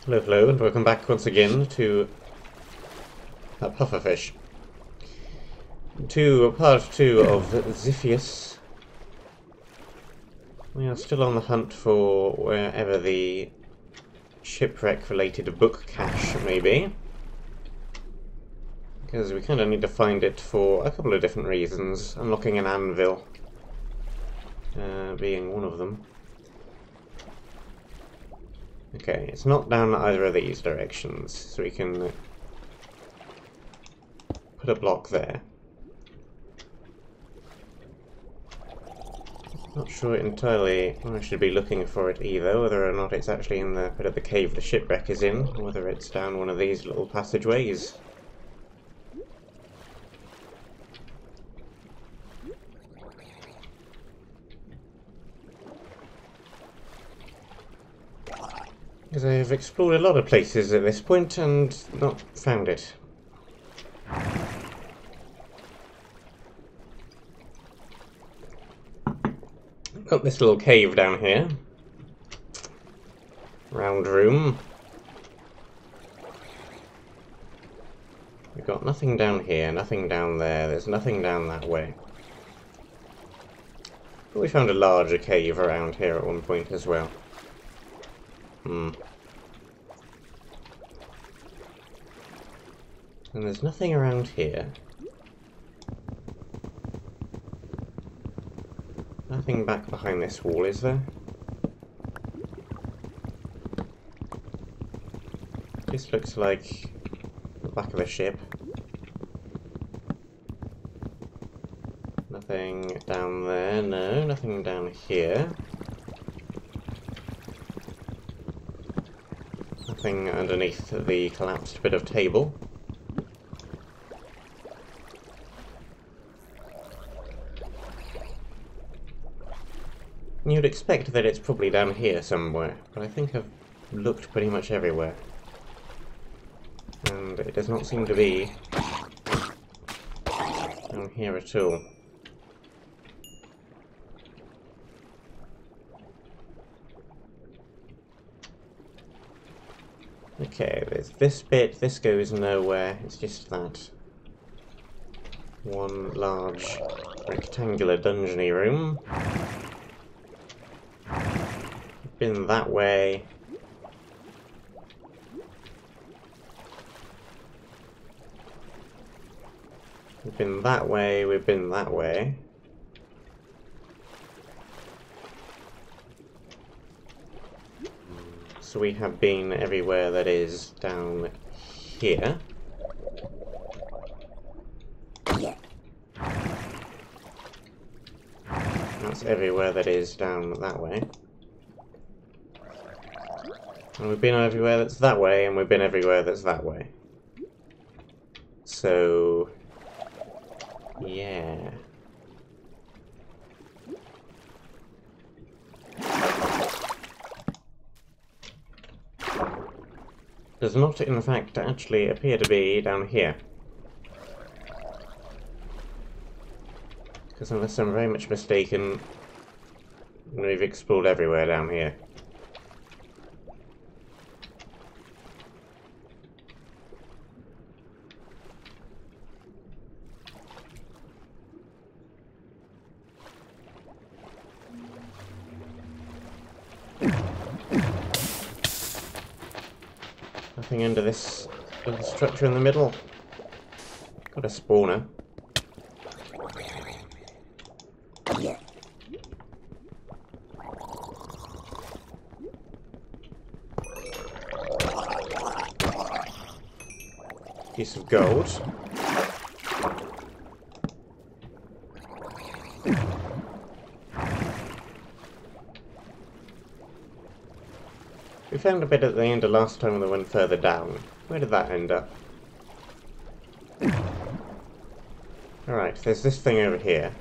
Hello, hello, and welcome back once again to Pufferfish. To part 2 of Xiphias. We are still on the hunt for wherever the shipwreck-related book cache may be. Because we kind of need to find it for a couple of different reasons. Unlocking an anvil being one of them. Okay, it's not down either of these directions, so we can put a block there. Not sure entirely where I should be looking for it either, whether or not it's actually in the bit of the cave the shipwreck is in, or whether it's down one of these little passageways. Because I have explored a lot of places at this point and not found it. Got this little cave down here. Round room. We've got nothing down here, nothing down there, there's nothing down that way. But we found a larger cave around here at one point as well. And there's nothing around here. Nothing back behind this wall, is there? This looks like the back of a ship. Nothing down there, no, nothing down here. Nothing underneath the collapsed bit of table. You'd expect that it's probably down here somewhere, but I think I've looked pretty much everywhere. And it does not seem to be down here at all. Okay, there's this bit, this goes nowhere, it's just that one large rectangular dungeony room. Been that way. We've been that way, we've been that way. So we have been everywhere that is down here. That's everywhere that is down that way. And we've been everywhere that's that way, and we've been everywhere that's that way. So... yeah. Does not, in fact, actually appear to be down here. Because unless I'm very much mistaken, we've explored everywhere down here. Nothing under this little structure in the middle. Got a spawner. Piece of gold. We found a bit at the end of last time that went further down. Where did that end up? Alright, there's this thing over here.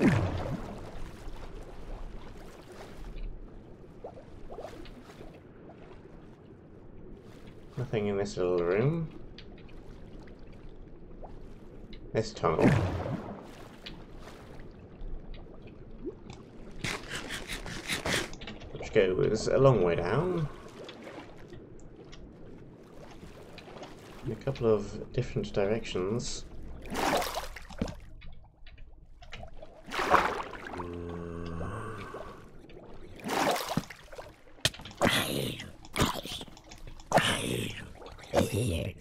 Nothing in this little room. This tunnel. Which goes a long way down. couple of different directions. Okay.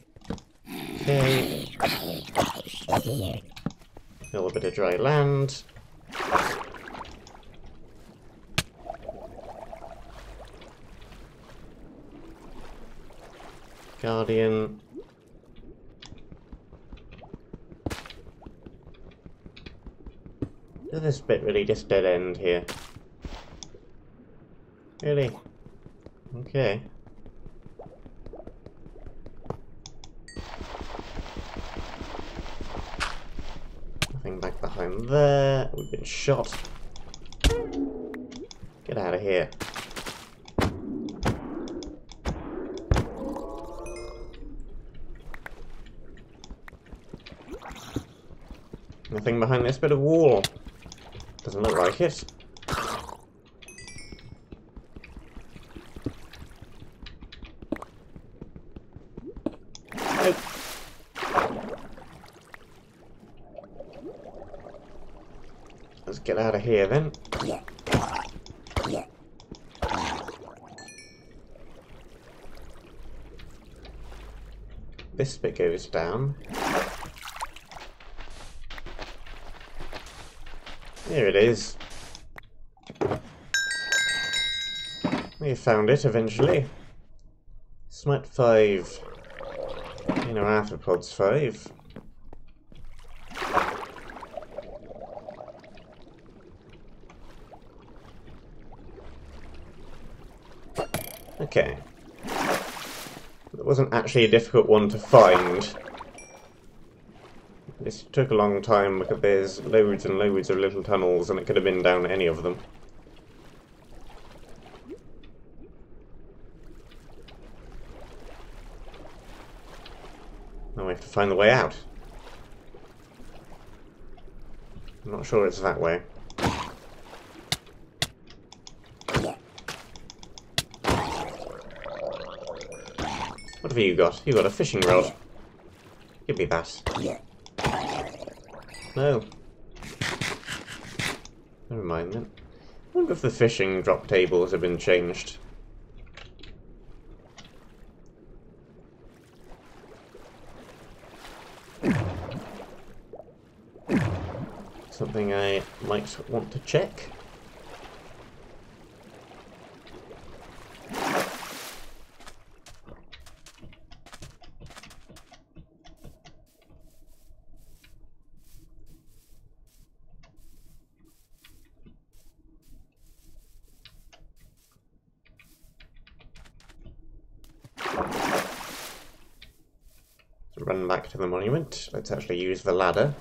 A little bit of dry land. Guardian. Is this bit really just dead end here? Really? Okay. Nothing back behind there. We've been shot. Get out of here. Nothing behind this bit of wall. Doesn't look like it. Nope. Let's get out of here then. This bit goes down. Here it is. We found it eventually. Smite 5. You know, arthropods 5. Okay. It wasn't actually a difficult one to find. This took a long time because there's loads and loads of little tunnels and it could have been down any of them. Now we have to find the way out. I'm not sure it's that way. What have you got? You got a fishing rod. Give me that. No. Never mind then. I wonder if the fishing drop tables have been changed. Something I might want to check. Run back to the monument. Let's actually use the ladder.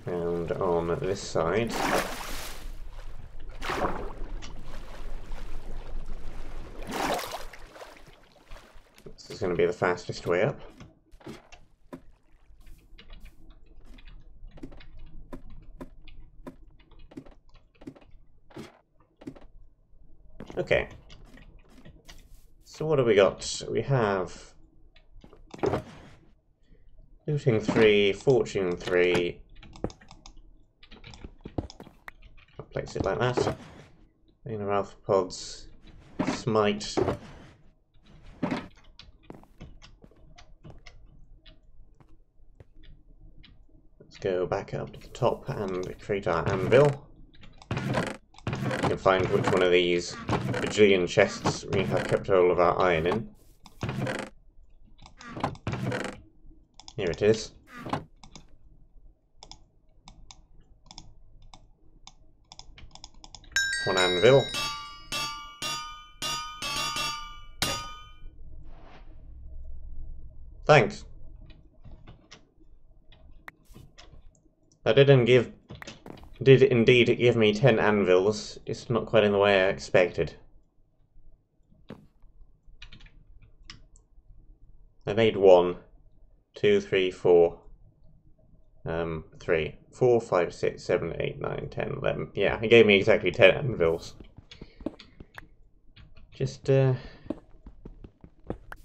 And on this side. This is going to be the fastest way up. Okay. So what have we got? We have looting 3, fortune 3. I'll place it like that. Inner arthropods, smite. Let's go back up to the top and create our anvil. We can find which one of these bajillion chests we have kept all of our iron in. Here it is. One anvil. Thanks. That did indeed give me 10 anvils. It's not quite in the way I expected. I made 1, 2, 3, 4. 3, 4, 5, 6, 7, 8, 9, 10, 11. Yeah, it gave me exactly 10 anvils. Just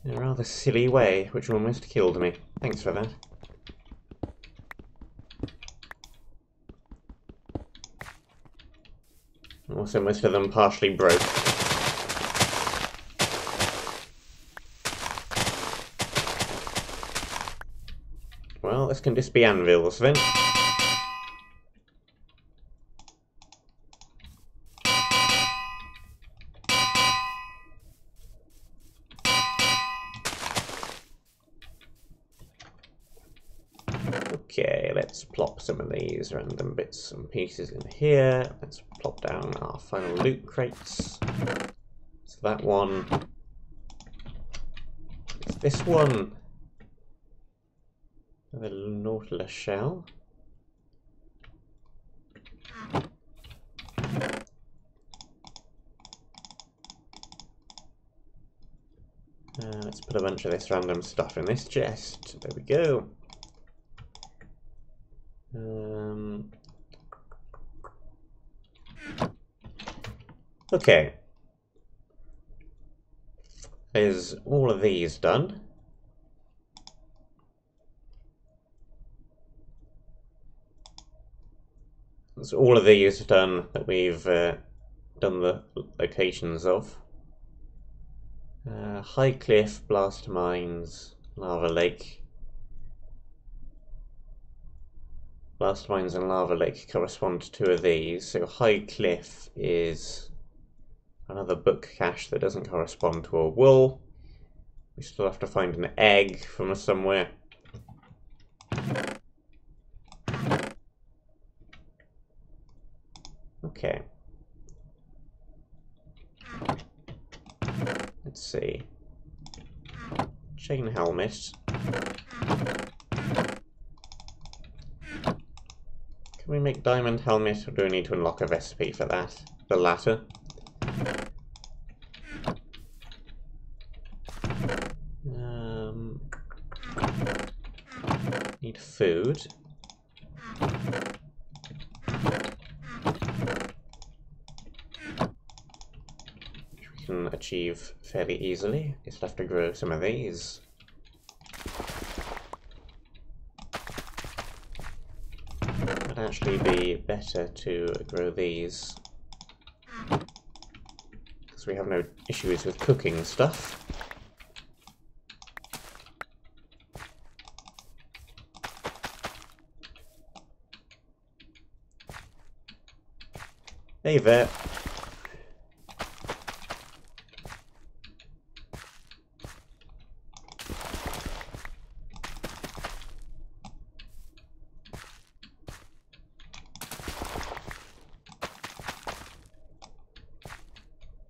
In a rather silly way, which almost killed me. Thanks for that. Also, most of them partially broke. Well, this can just be anvils then. Okay, let's plop some of these random bits and pieces in here. Let's plop down our final loot crates. It's that one. It's this one. The Nautilus shell. Let's put a bunch of this random stuff in this chest. There we go. Okay. Is all of these done? So all of these done that we've done the locations of. High Cliff, Blast Mines, Lava Lake. Blast Mines and Lava Lake correspond to two of these. So High Cliff is another book cache that doesn't correspond to a wool. We still have to find an egg from somewhere. Okay. Let's see. Chain helmet. Can we make diamond helmet, or do we need to unlock a recipe for that? The latter. Need food. Which we can achieve fairly easily. Just have to grow some of these. It'd actually be better to grow these, because we have no issues with cooking stuff. Hey there.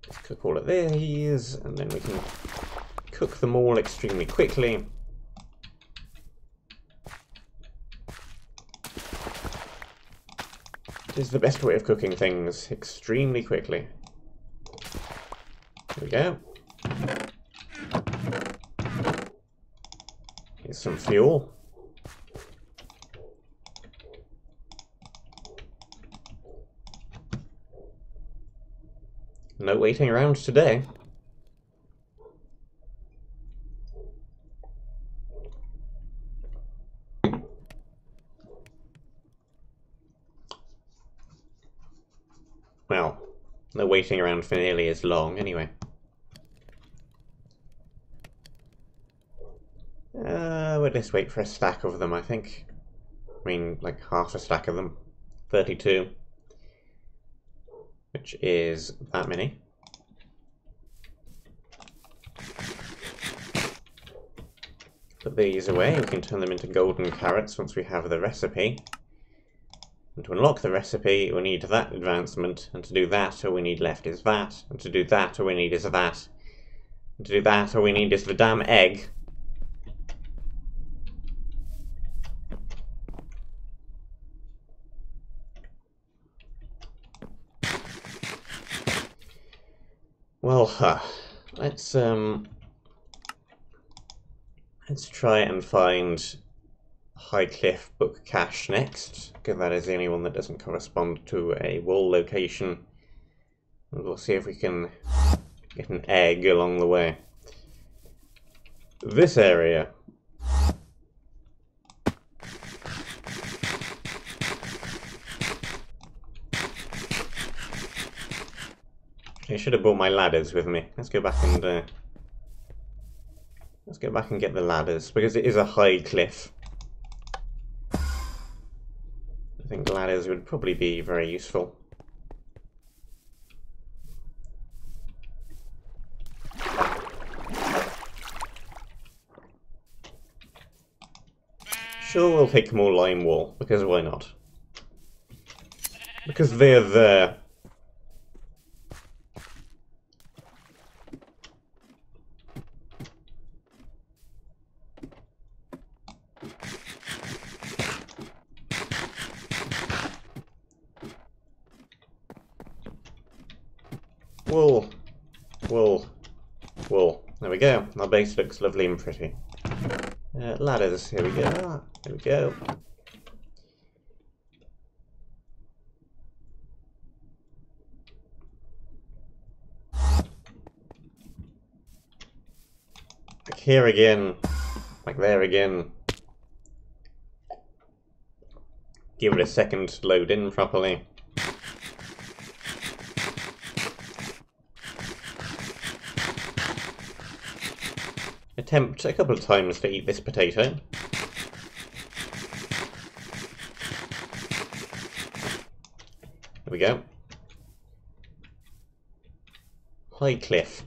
Let's cook all of these, and then we can cook them all extremely quickly. It is the best way of cooking things extremely quickly. Here we go. Here's some fuel. No waiting around today. Well, no waiting around for nearly as long, anyway. We'll just wait for a stack of them, I think. I mean, like half a stack of them. 32. Which is that many. Put these away, we can turn them into golden carrots once we have the recipe. And to unlock the recipe, we need that advancement, and to do that, all we need left is that, and to do that, all we need is that, and to do that, all we need is the damn egg. Well, let's try and find High Cliff book cache next, because that is the only one that doesn't correspond to a wool location. And we'll see if we can get an egg along the way. this area. I should have brought my ladders with me. Let's go back and get the ladders, because it is a high cliff. I think ladders would probably be very useful. Sure, we'll take more lime wool, because why not? Because they're there. Wool, wool, wool. There we go. Our base looks lovely and pretty. Ladders, here we go. Here we go. Like here again. Like there again. Give it a second to load in properly. Attempt a couple of times to eat this potato. There we go. High cliff.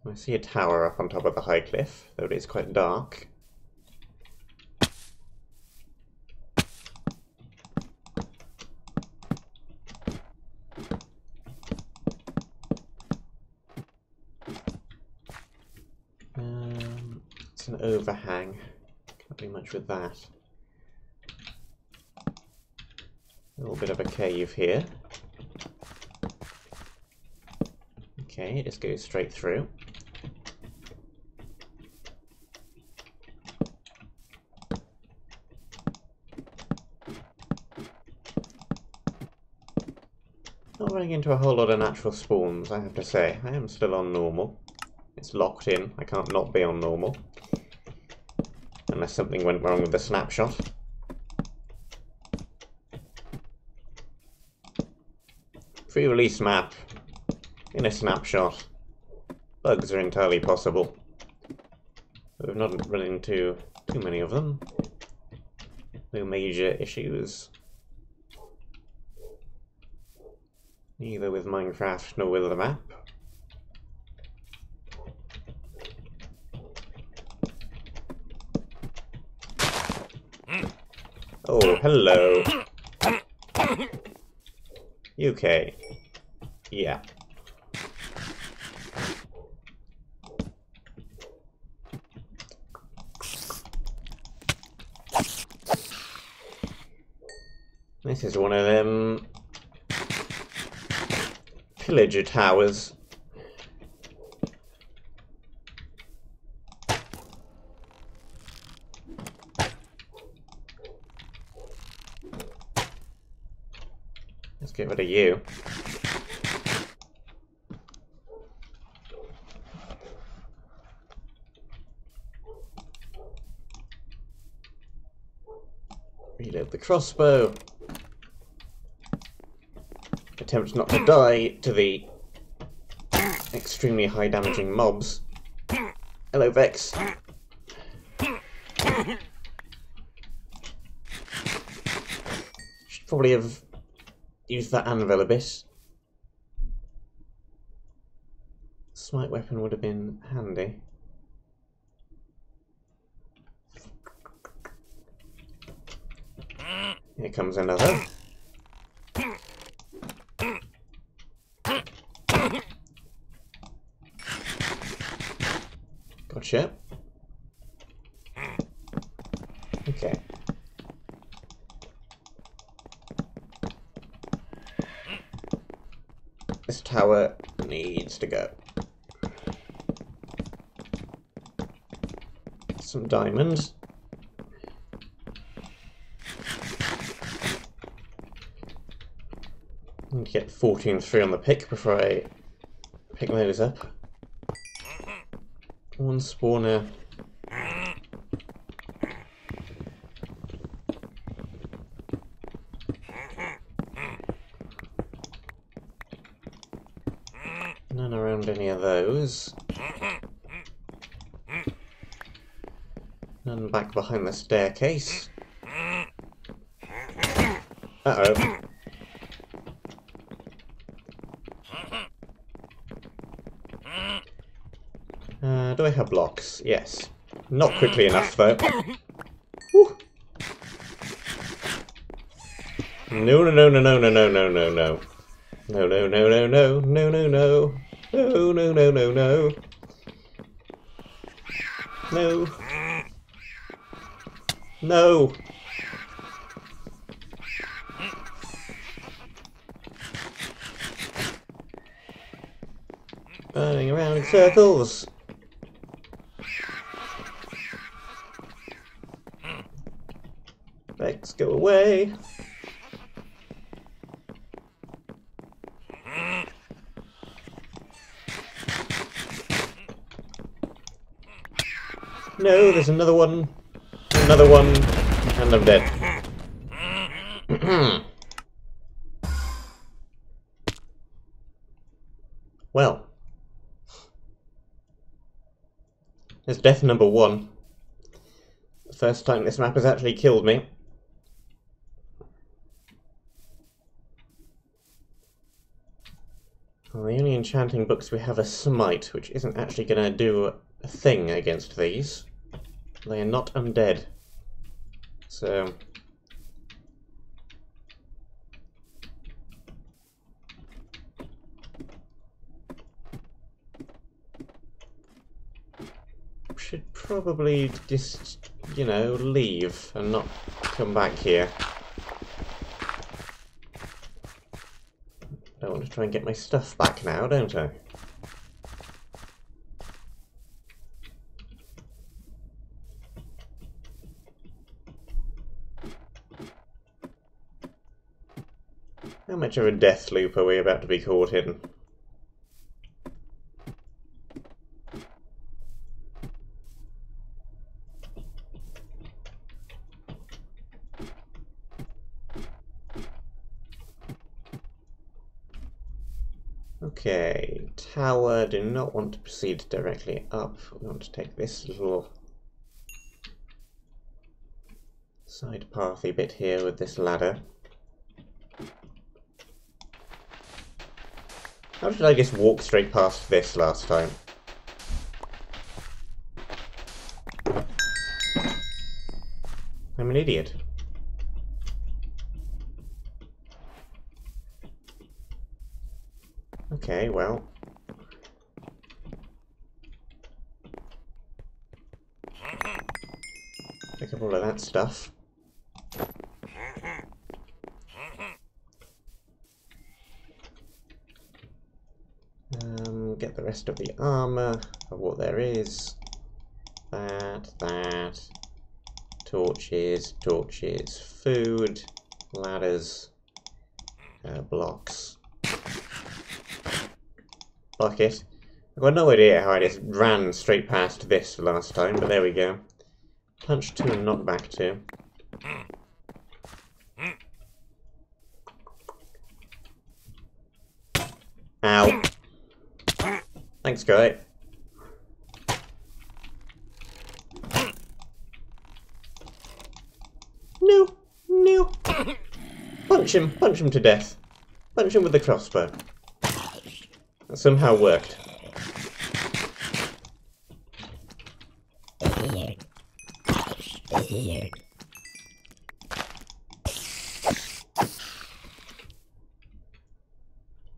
I see a tower up on top of the high cliff, though it is quite dark. It's an overhang. Can't do much with that. A little bit of a cave here. Okay, it just goes straight through. Not running into a whole lot of natural spawns, I have to say. I am still on normal. It's locked in. I can't not be on normal. Unless something went wrong with the snapshot. Pre-release map in a snapshot. Bugs are entirely possible. But we've not run into too many of them. No major issues. Neither with Minecraft nor with the map. Oh, hello. UK. Yeah. This is one of them pillager towers. Let's get rid of you. Reload the crossbow. Attempt not to die to the extremely high damaging mobs. Hello, Vex. Should probably have used that anvil a bit. Smite weapon would have been handy. Here comes another. Gotcha. Okay. This tower needs to go. Some diamonds. I need to get 14-3 on the pick before I pick those up. One spawner. None around any of those. None back behind the staircase. Uh-oh. Do I have blocks? Yes. Not quickly enough, though. Woo. No, no, no, no, no, no, no, no, no, no. No, no, no, no, no, no, no, no. No, no, no, no, no. No. No. Running around in circles. Let's go away. No, there's another one, and I'm dead. Well, there's death number 1. The first time this map has actually killed me. Well, the only enchanting books we have are Smite, which isn't actually going to do a thing against these. They are not undead. So... should probably just, you know, leave and not come back here. I want to try and get my stuff back now, don't I? How much of a death loop are we about to be caught in? Okay, tower, do not want to proceed directly up. We want to take this little side pathy bit here with this ladder. How did I just walk straight past this last time? I'm an idiot. Okay, well. Pick up all of that stuff. Get the rest of the armor of what there is. That. Torches, food, ladders, blocks. Bucket. I've got no idea how I just ran straight past this last time, but there we go. Punch 2 and knock back 2. Ow. Thanks, guy. No. Punch him to death. Punch him with the crossbow. That somehow worked.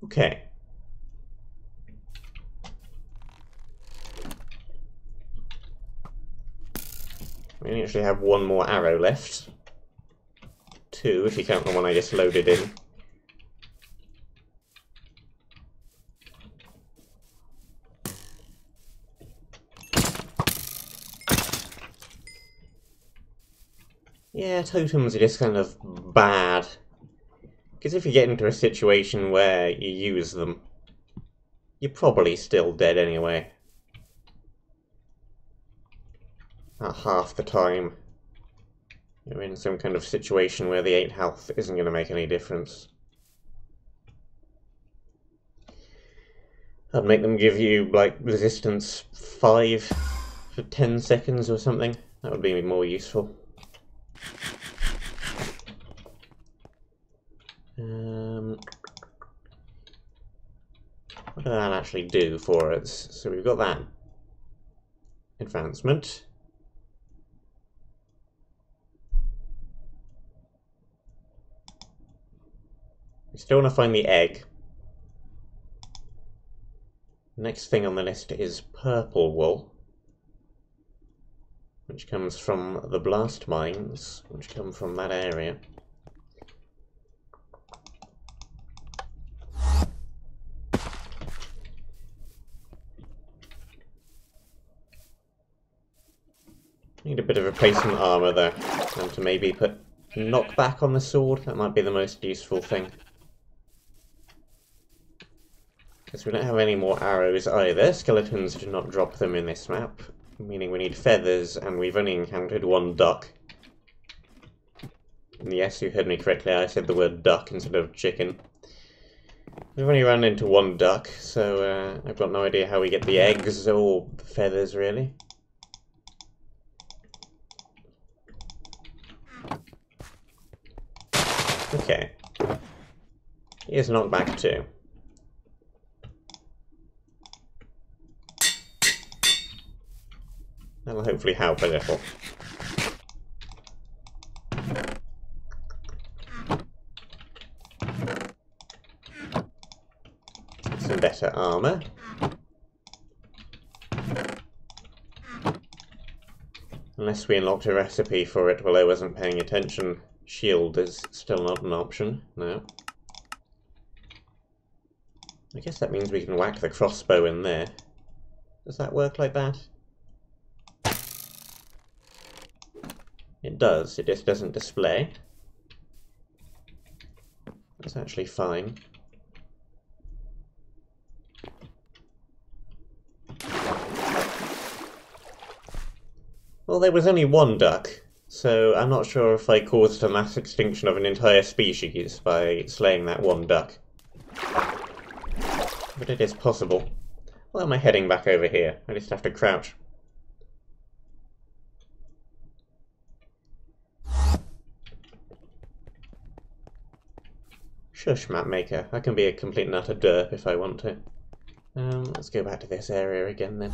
Okay. We actually have one more arrow left. 2, if you count the one I just loaded in. Yeah, totems are just kind of bad. Because if you get into a situation where you use them, you're probably still dead anyway. At half the time. You're in some kind of situation where the 8 health isn't going to make any difference. I'd make them give you, like, resistance 5 for 10 seconds or something. That would be more useful. What did that actually do for us? So we've got that advancement. We still want to find the egg. Next thing on the list is purple wool, which comes from the blast mines, which come from that area. Need a bit of replacement armour though, and to maybe put knockback on the sword. That might be the most useful thing. Because we don't have any more arrows either. Skeletons do not drop them in this map, meaning we need feathers, and we've only encountered one duck. And yes, you heard me correctly, I said the word duck instead of chicken. We've only run into one duck, so I've got no idea how we get the eggs or the feathers, really. Okay. Here's knockback 2. That'll hopefully help a little. Some better armour. Unless we unlocked a recipe for it while I wasn't paying attention. Shield is still not an option, no. I guess that means we can whack the crossbow in there. Does that work like that? It does, it just doesn't display. That's actually fine. Well, there was only one duck, so I'm not sure if I caused a mass extinction of an entire species by slaying that one duck. But it is possible. Why am I heading back over here? I just have to crouch. Shush, map maker. I can be a complete and utter derp if I want to. Let's go back to this area again then.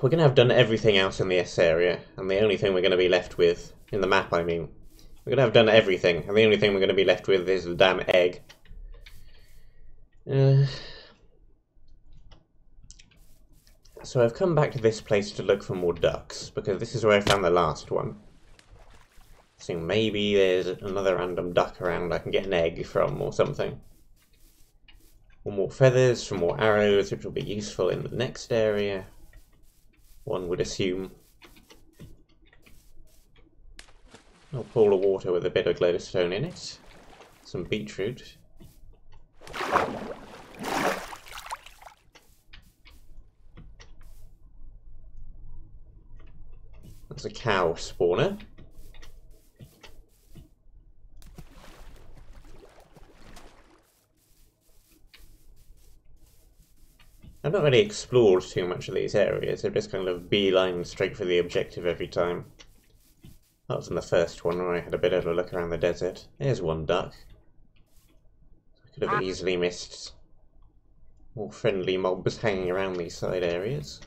We're going to have done everything else in this area, and the only thing we're going to be left with, in the map I mean, we're going to have done everything, and the only thing we're going to be left with is the damn egg. So I've come back to this place to look for more ducks, because this is where I found the last one. So maybe there's another random duck around I can get an egg from or something. Or more feathers for more arrows, which will be useful in the next area, one would assume. A pool of water with a bit of glowstone in it. Some beetroot. That's a cow spawner. I've not really explored too much of these areas, I've just kind of beelined straight for the objective every time. That was in the first one where I had a bit of a look around the desert. There's one duck. I could have easily missed more friendly mobs hanging around these side areas.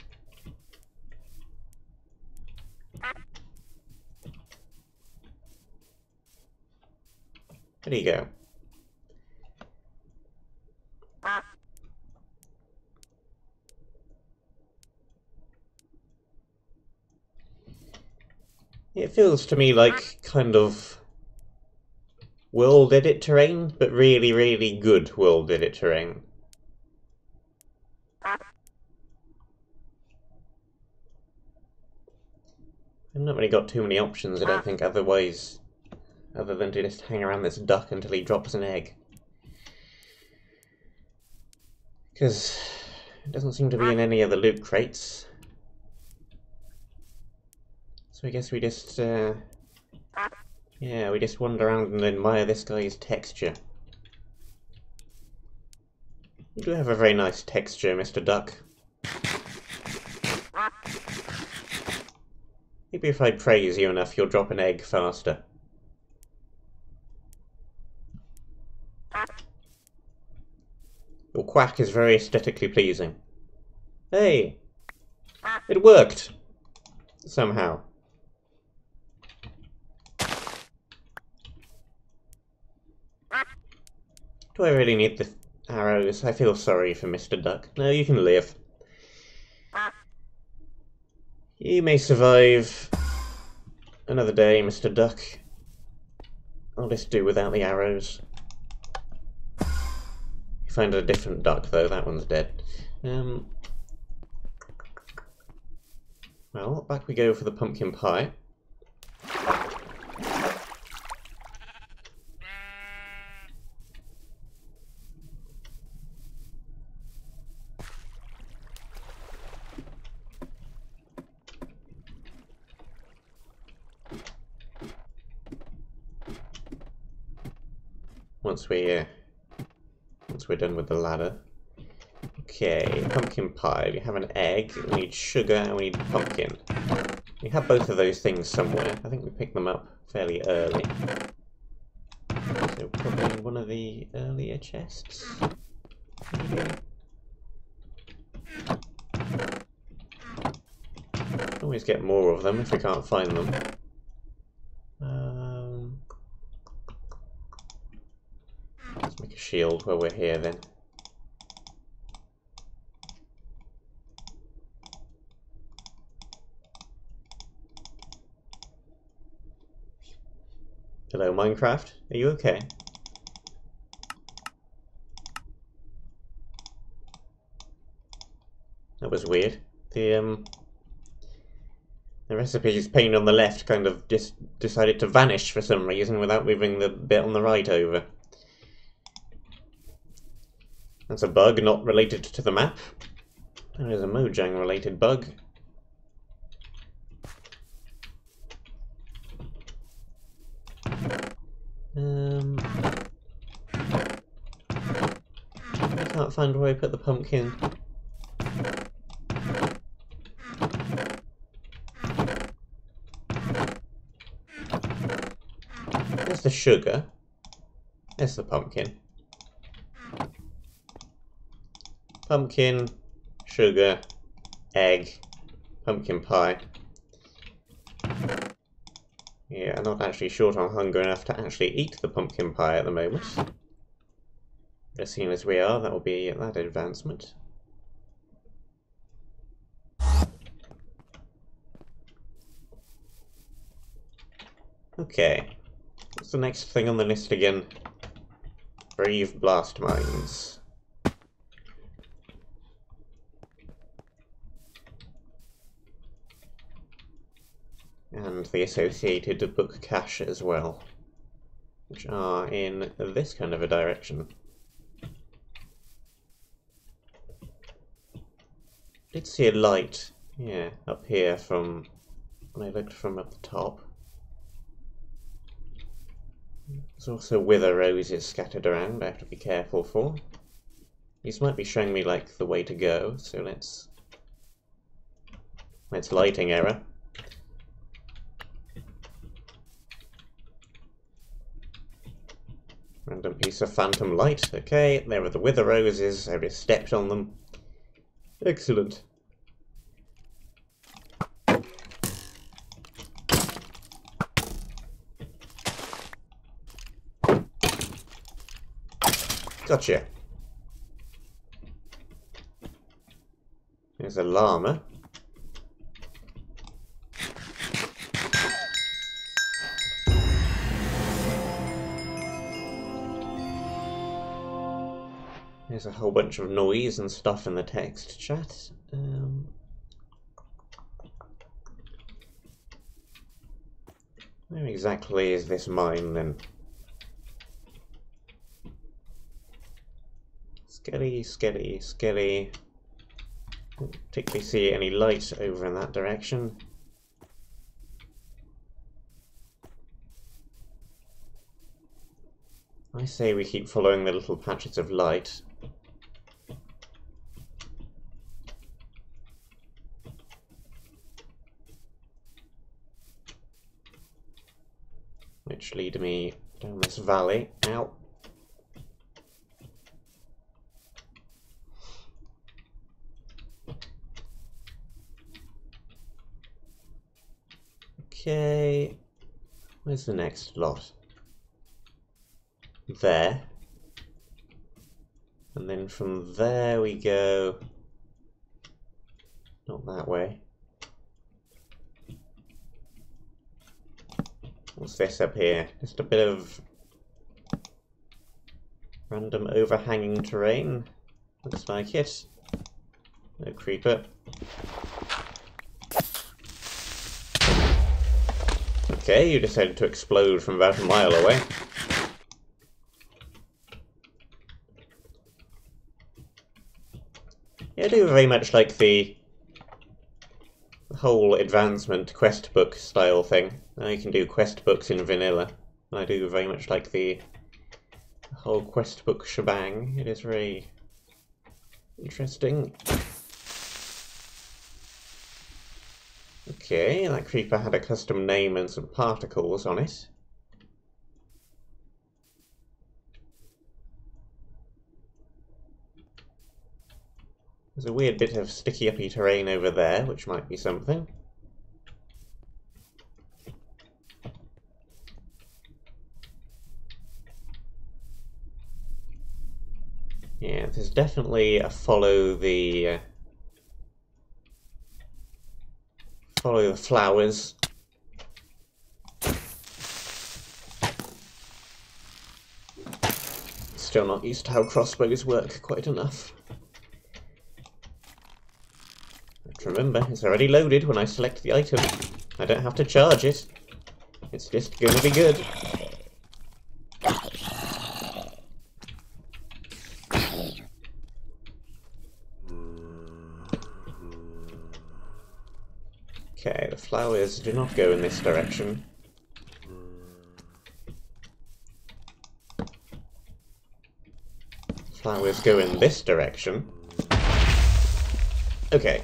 There you go. It feels to me like kind of world edit terrain, but really, really good world edit terrain. I've not really got too many options, I don't think, otherwise, other than to just hang around this duck until he drops an egg. Because it doesn't seem to be in any other loot crates. So I guess we just, yeah, we just wander around and admire this guy's texture. You do have a very nice texture, Mr. Duck. Maybe if I praise you enough, you'll drop an egg faster. Your quack is very aesthetically pleasing. Hey! It worked! Somehow. Do I really need the arrows? I feel sorry for Mr. Duck. No, you can live. You may survive another day, Mr. Duck. I'll just do without the arrows. You find a different duck, though. That one's dead. Well, back we go for the pumpkin pie. Once we're done with the ladder. Okay, pumpkin pie. We have an egg, we need sugar, and we need pumpkin. We have both of those things somewhere. I think we picked them up fairly early. So probably in one of the earlier chests. Maybe. Always get more of them if we can't find them. Let's make a shield while we're here then. Hello, Minecraft. Are you okay? That was weird. The recipes pane on the left kind of just decided to vanish for some reason without moving the bit on the right over. That's a bug not related to the map. That is a Mojang related bug. I can't find where I put the pumpkin. There's the sugar. There's the pumpkin. Pumpkin, sugar, egg, pumpkin pie. Yeah, I'm not actually short on hunger enough to actually eat the pumpkin pie at the moment. As soon as we are, that will be that advancement. Okay. What's the next thing on the list again? Brave blast mines. And the associated book cache as well, which are in this kind of a direction. Did see a light, yeah, up here from when I looked from up the top. There's also wither roses scattered around I have to be careful for. These might be showing me like the way to go, so let's lighting error. Random piece of phantom light. Okay, there are the wither roses. I just stepped on them. Excellent. Gotcha. There's a llama. There's a whole bunch of noise and stuff in the text chat. Where exactly is this mine then? Sketty, sketty, sketty. Don't particularly see any light over in that direction. I say we keep following the little patches of light. Which lead me down this valley. Ow. Okay. Where's the next lot? There. And then from there we go... Not that way. What's this up here? Just a bit of random overhanging terrain. Looks like it. No creeper. Okay, you decided to explode from about a mile away. Yeah, I do very much like the whole advancement quest book style thing. Now you can do quest books in vanilla. I do very much like the whole quest book shebang. It is very interesting. Okay, that creeper had a custom name and some particles on it. There's a weird bit of sticky-uppy terrain over there, which might be something. Yeah, there's definitely a follow the flowers. Still not used to how crossbows work quite enough. But remember, it's already loaded when I select the item. I don't have to charge it. It's just gonna be good. Okay, the flowers do not go in this direction. Flowers go in this direction. Okay.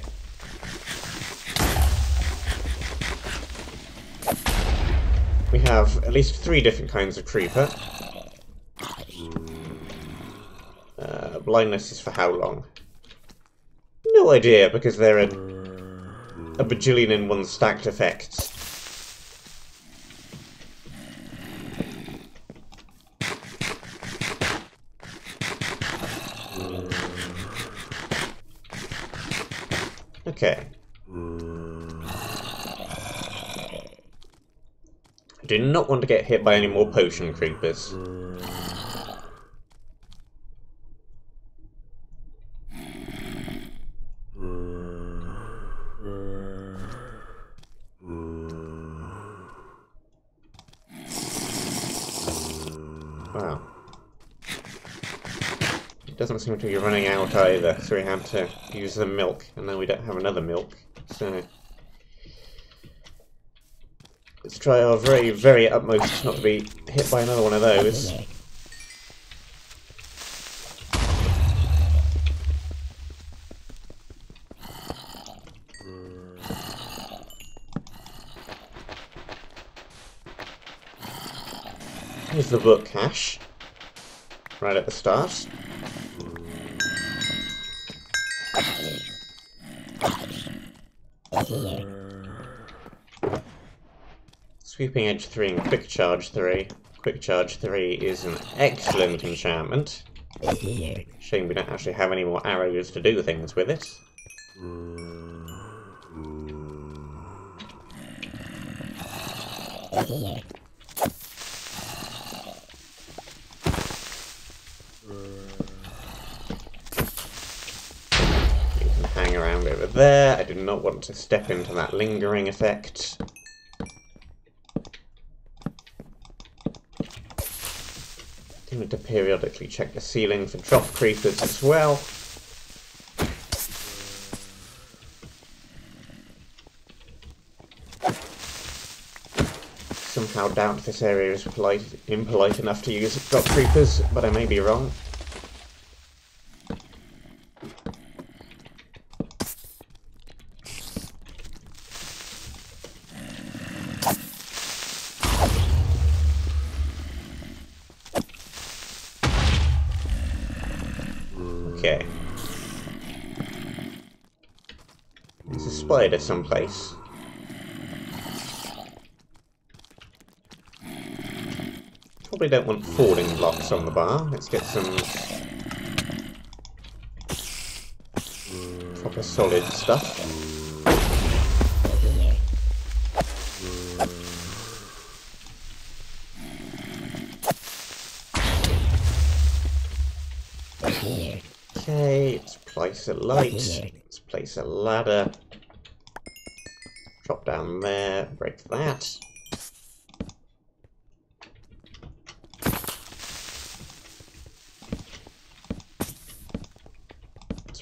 We have at least 3 different kinds of creeper. Blindness is for how long? No idea, because they're a bajillion in one stacked effects. Okay. I do not want to get hit by any more potion creepers. Wow. It doesn't seem to be running out either, so we had to use the milk, and now we don't have another milk, so... Let's try our very, very utmost not to be hit by another one of those. Here's the book cache, right at the start. Sweeping Edge 3 and Quick Charge 3. Quick Charge 3 is an excellent enchantment. Shame we don't actually have any more arrows to do things with it. You can hang around over there. I do not want to step into that lingering effect. I need to periodically check the ceiling for drop creepers as well. Somehow doubt this area is impolite enough to use drop creepers, but I may be wrong. Okay. There's a spider someplace. Probably don't want falling blocks on the bar. Let's get some proper solid stuff. Okay, let's place a light. Let's place a ladder. Drop down there, break that.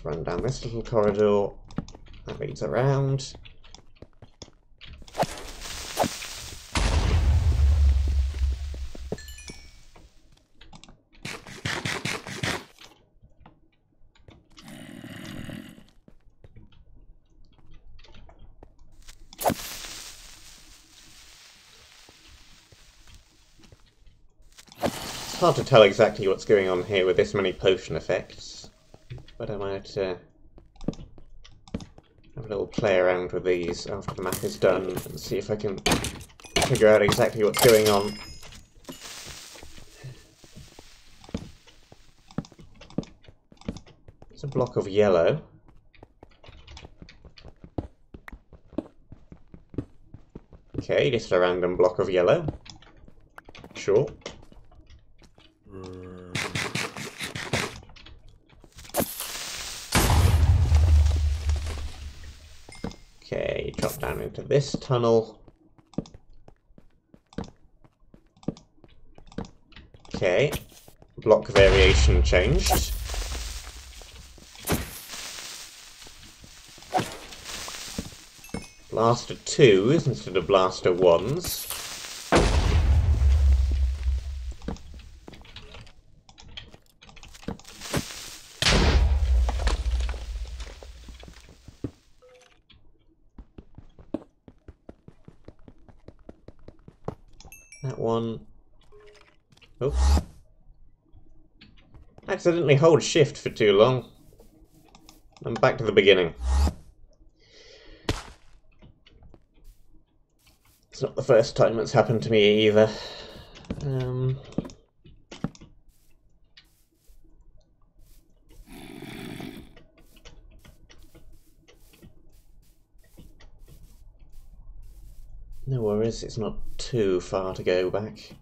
Run down this little corridor that leads around. It's hard to tell exactly what's going on here with this many potion effects. But I might have a little play around with these after the map is done and see if I can figure out exactly what's going on. It's a block of yellow. Okay, just a random block of yellow. Sure. Okay, drop down into this tunnel. Okay, block variation changed. Blaster 2s instead of blaster 1s. That one. Oops. Accidentally hold shift for too long. I'm back to the beginning. It's not the first time it's happened to me either. No worries, it's not too far to go back.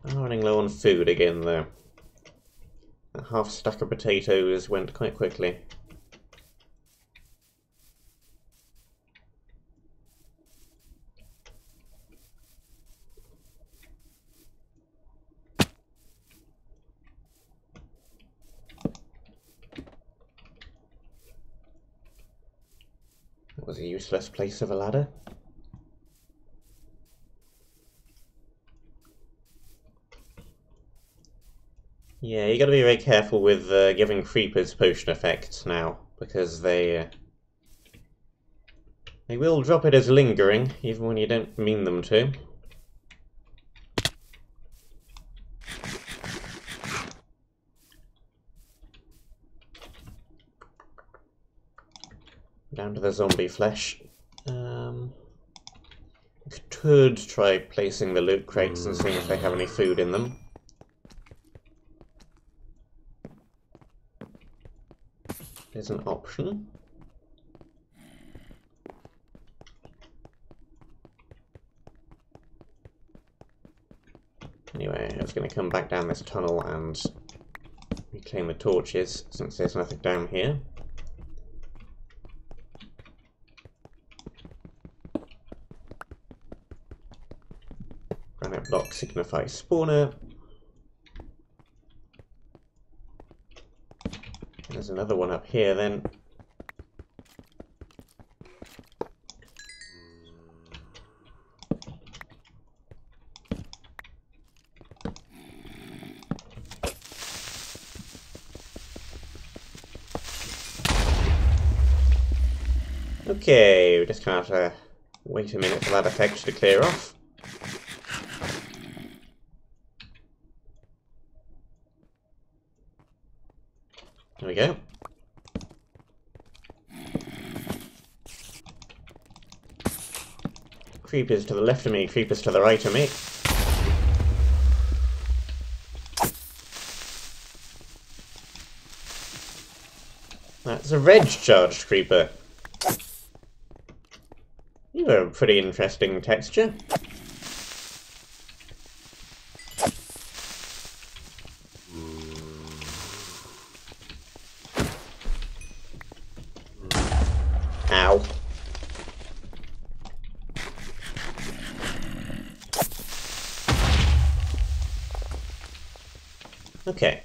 I'm running low on food again though. That half stack of potatoes went quite quickly. That was a useless place of a ladder. Yeah, you gotta be very careful with giving creepers potion effects now, because they will drop it as lingering, even when you don't mean them to. Down to the zombie flesh. Could try placing the loot crates and seeing if they have any food in them. There's an option. Anyway, I was going to come back down this tunnel and Reclaim the torches, since there's nothing down here. Granite block signifies spawner. There's another one up here then. Okay, we just kind of have to wait a minute for that effect to clear off. There we go. Creepers to the left of me, creepers to the right of me. That's a red charged creeper. You have a pretty interesting texture. Ow. Okay.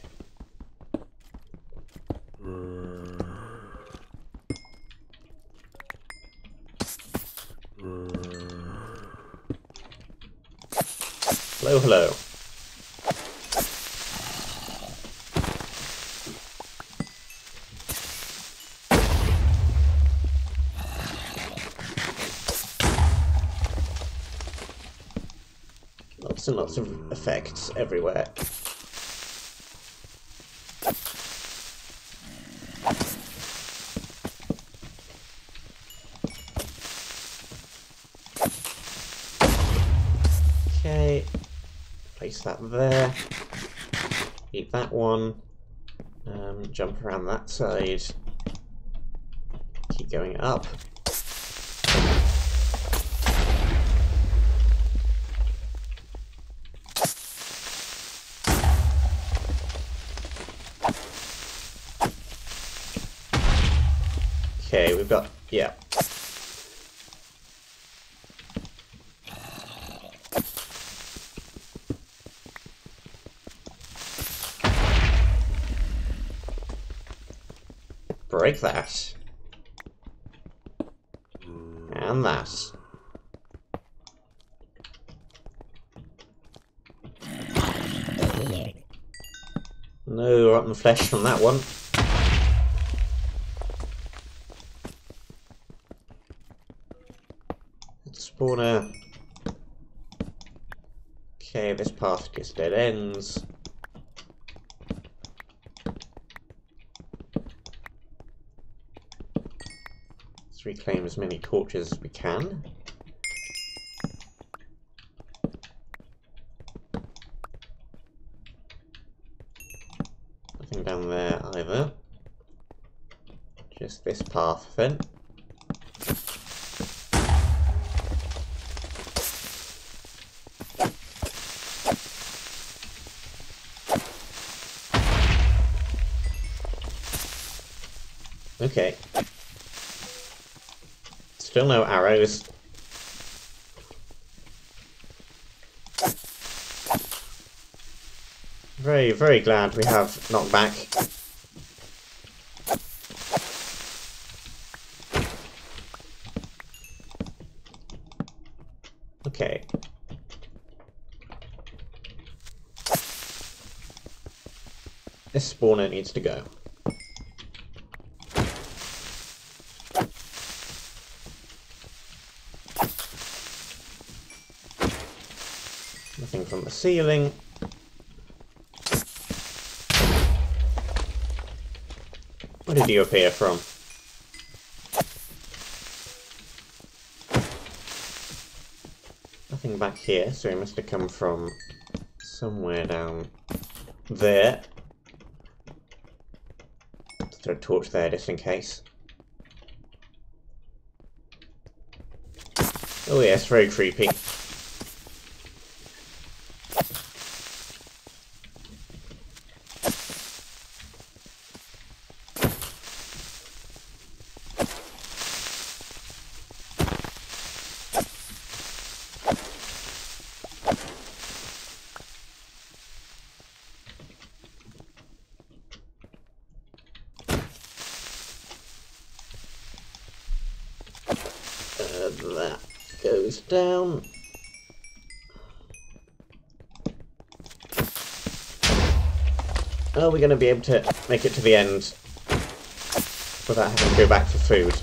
Hello, hello. Lots and lots of effects everywhere. Okay. Place that there. Eat that one. Jump around that side. Keep going up. Okay, we've got, yeah. Break that. And that. No rotten flesh from that one. Spawner. Okay, this path just dead ends. Let's reclaim as many torches as we can. Nothing down there either. Just this path then. Okay. Still no arrows. Very, very glad we have knockback. Okay. This spawner needs to go. Nothing from the ceiling. Where did you appear from? Nothing back here, so he must have come from somewhere down there. Let's throw a torch there just in case. Oh yes, very creepy. those down. Are we going to be able to make it to the end without having to go back for food?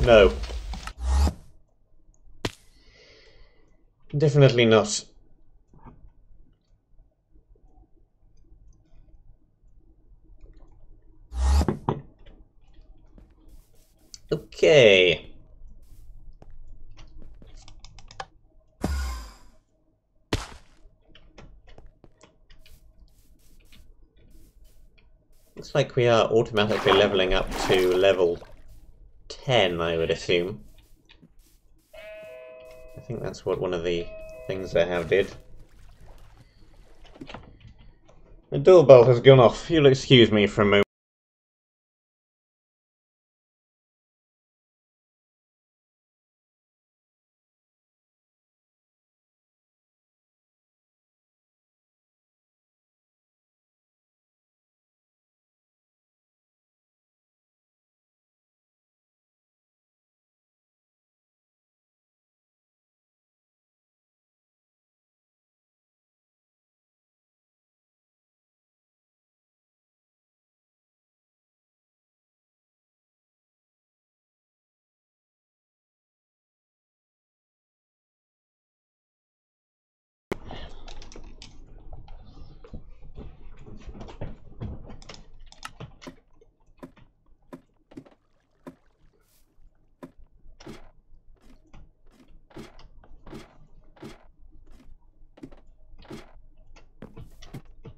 No. Definitely not. Okay. Looks like we are automatically leveling up to level 10, I would assume. I think that's what one of the things I have did. The doorbell has gone off. You'll excuse me for a moment.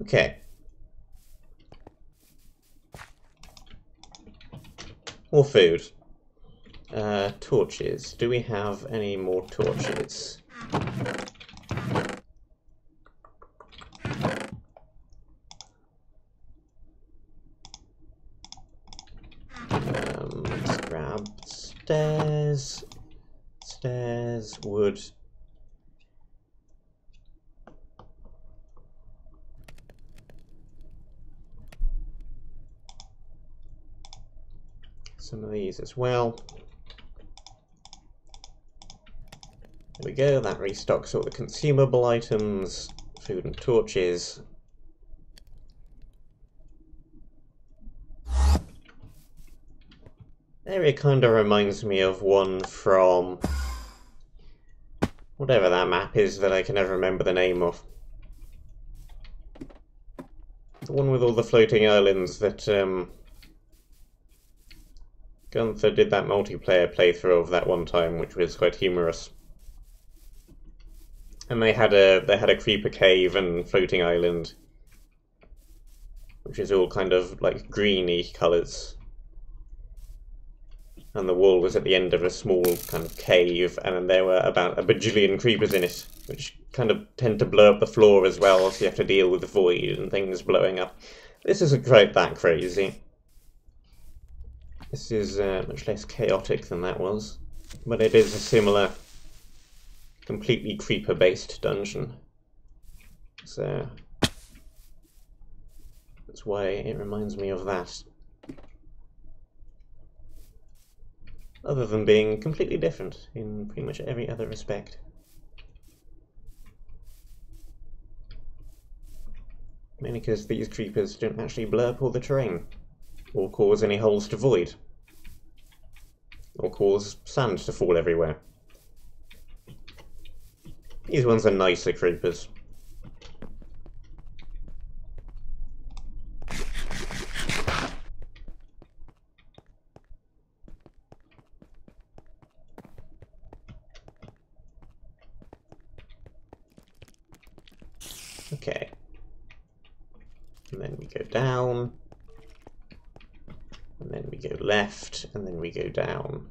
Okay. More food. Torches. Do we have any more torches? Let's grab stairs. Stairs, wood. Some of these as well. There we go, that restocks all the consumable items, food and torches. Area kind of reminds me of one from whatever that map is that I can never remember the name of. The one with all the floating islands that Gunther did that multiplayer playthrough of that one time, which was quite humorous. And they had a creeper cave and floating island, which is all kind of like greeny colours. And the wall was at the end of a small kind of cave, and then there were about a bajillion creepers in it, which kind of tend to blow up the floor as well, so you have to deal with the void and things blowing up. This isn't quite that crazy. This is much less chaotic than that was, but it is a similar, completely creeper-based dungeon. So that's why it reminds me of that. Other than being completely different in pretty much every other respect. Mainly because these creepers don't actually blow up all the terrain, or cause any holes to void, or cause sand to fall everywhere. These ones are nicer creepers. Okay. And then we go down. And then we go left, and then we go down.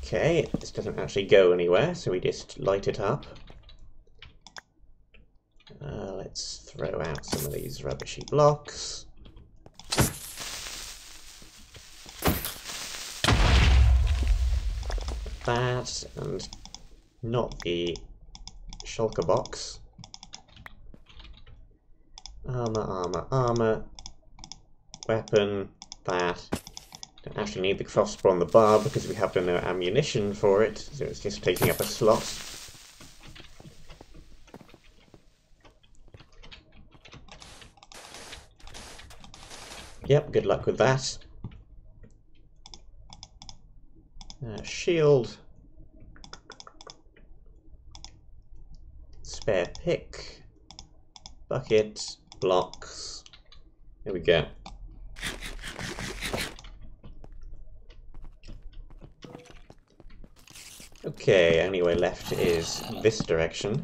Okay, this doesn't actually go anywhere, so we just light it up. Let's throw out some of these rubbishy blocks. That, and not the shulker box. Armor, armor, armor. Weapon, that. Don't actually need the crossbow on the bar because we have no ammunition for it, so it's just taking up a slot. Yep, good luck with that. Shield. Spare pick. Bucket. Blocks. There we go. Okay, only way left is this direction.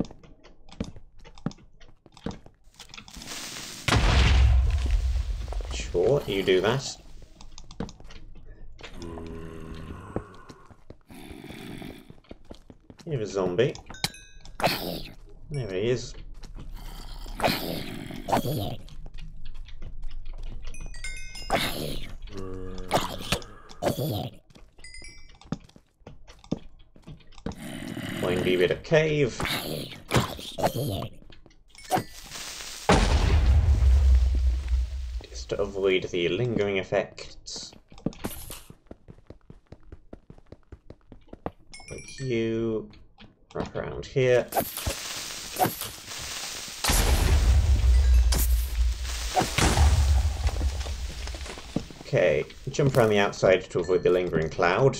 Sure, you do that. Here's a zombie. There he is. Find a bit of cave. Just to avoid the lingering effects. Like you. Wrap around here. Okay, jump around the outside to avoid the lingering cloud.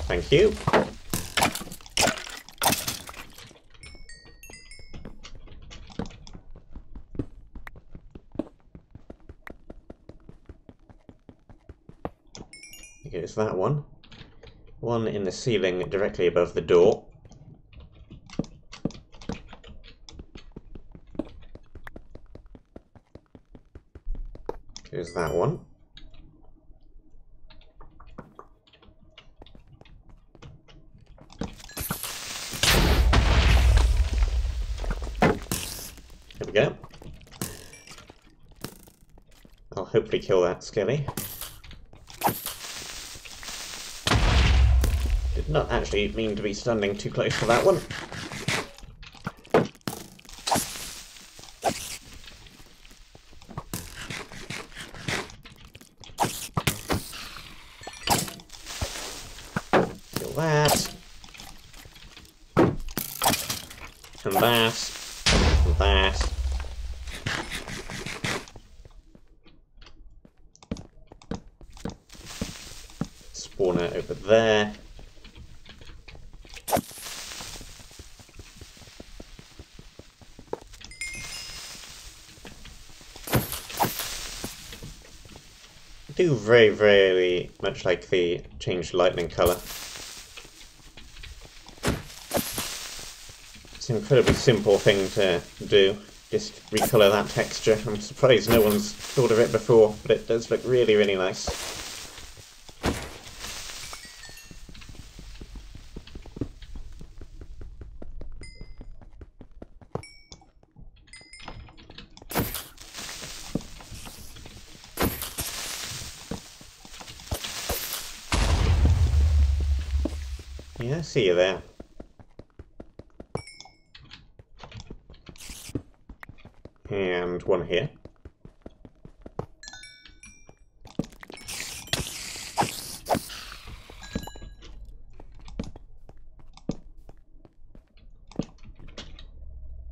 Thank you. Okay, it's that one. One in the ceiling directly above the door. Here's that one. There we go. I'll hopefully kill that skelly. Did not actually mean to be standing too close to that one. Kill that. And that. And that. Spawner over there. I do very much like the changed lightning colour. It's an incredibly simple thing to do, just recolour that texture. I'm surprised no one's thought of it before, but it does look really nice. Yeah, I see you there. And one here.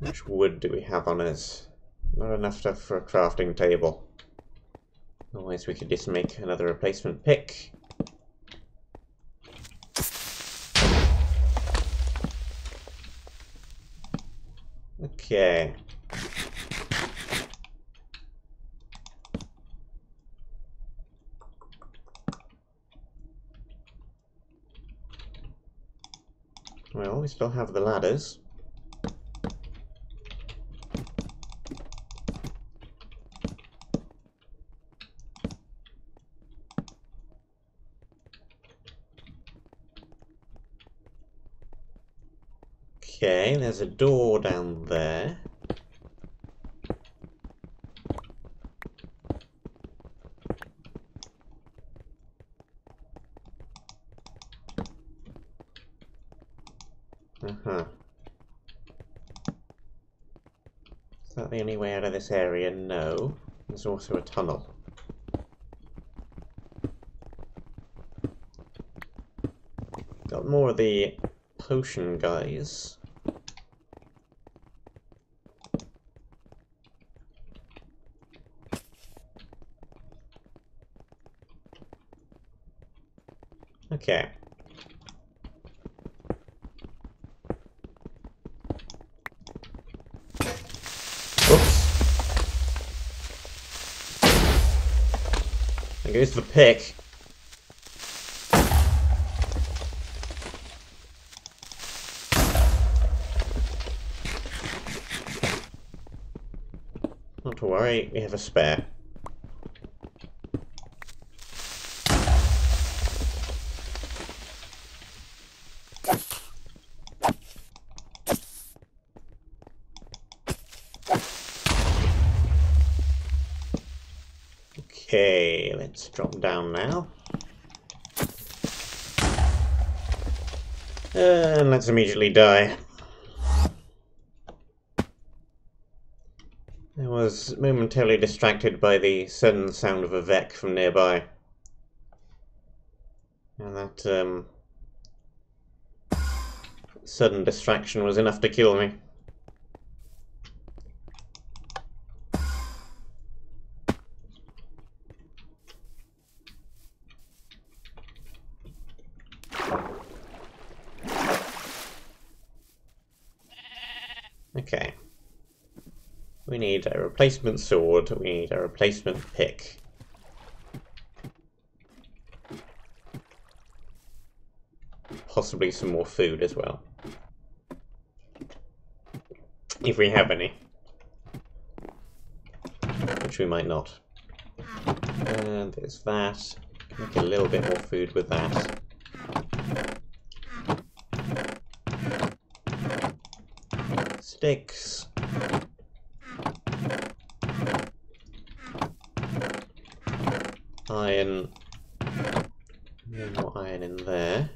How much wood do we have on us? Not enough stuff for a crafting table. Otherwise we could just make another replacement pick. Okay. Well, we still have the ladders. Okay, there's a door down there. Uh-huh. Is that the only way out of this area? No. There's also a tunnel. Got more of the potion guys. Okay. Oops. There goes the pick. Not to worry, we have a spare. Okay, let's drop down now. And let's immediately die. I was momentarily distracted by the sudden sound of a Vec from nearby. And that sudden distraction was enough to kill me. Okay. We need a replacement sword, we need a replacement pick. Possibly some more food as well. If we have any. Which we might not. And there's that. Make a little bit more food with that. Sticks. Iron. More iron in there.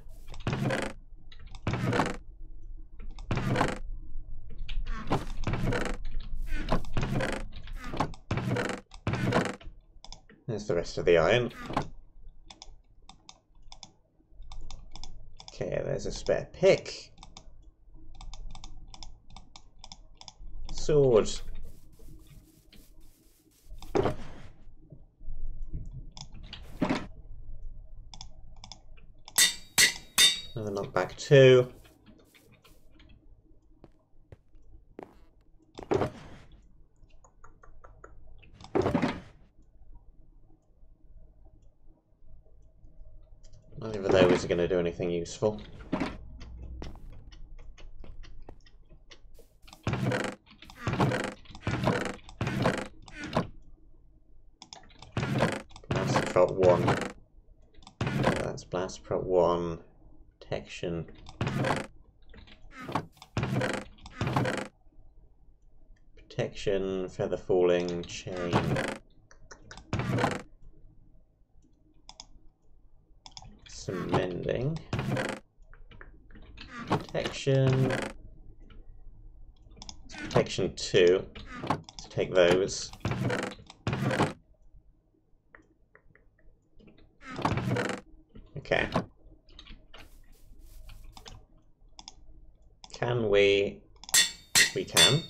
There's the rest of the iron. Okay, there's a spare pick. Sword. Another knockback 2. Neither of those are going to do anything useful. Blast prot 1. That's blast prot 1. Protection. Protection, feather falling, chain. Some mending. Protection. It's protection 2. Let's take those. Okay. Can we? We can.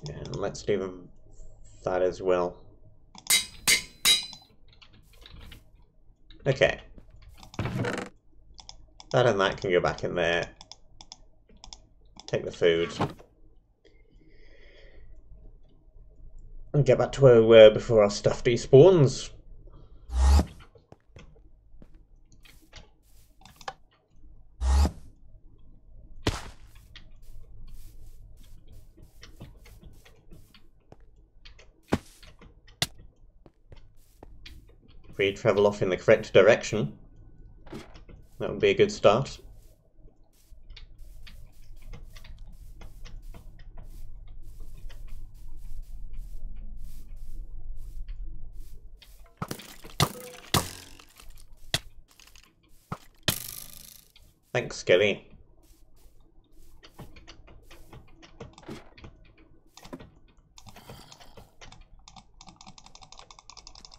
And let's do that as well. Okay. That and that can go back in there. Take the food. And get back to where we were before our stuff despawns. If we travel off in the correct direction, that would be a good start. Thanks, Skelly.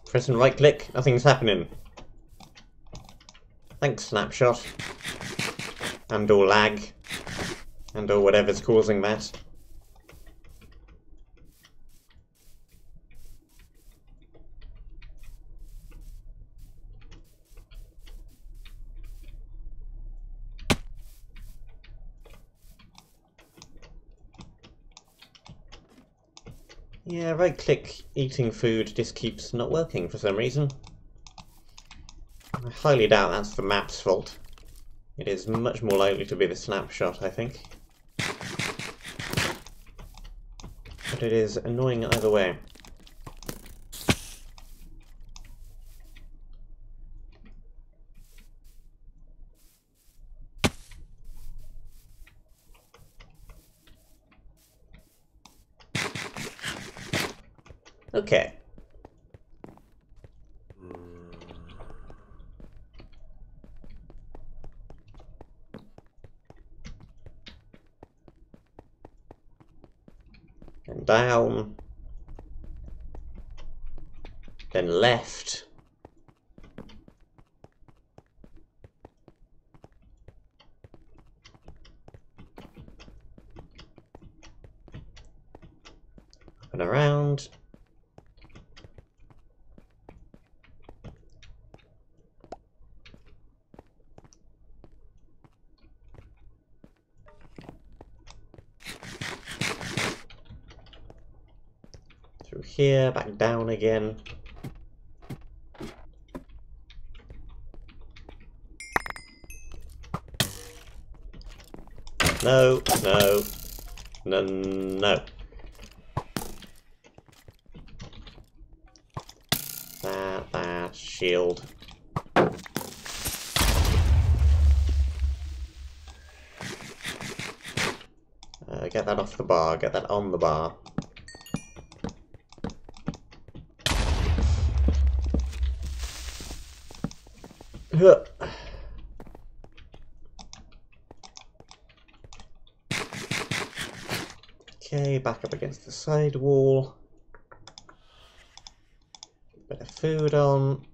Press and right click, nothing's happening. Thanks, snapshot. And or lag. And or whatever's causing that. Yeah, right click eating food just keeps not working for some reason. I highly doubt that's the map's fault. It is much more likely to be the snapshot, I think. But it is annoying either way. Okay. And down. Then left. Up and around. Through here, back down again. No, no, no, no. That shield. Get that off the bar, get that on the bar. Okay, back up against the side wall. Bit of food on.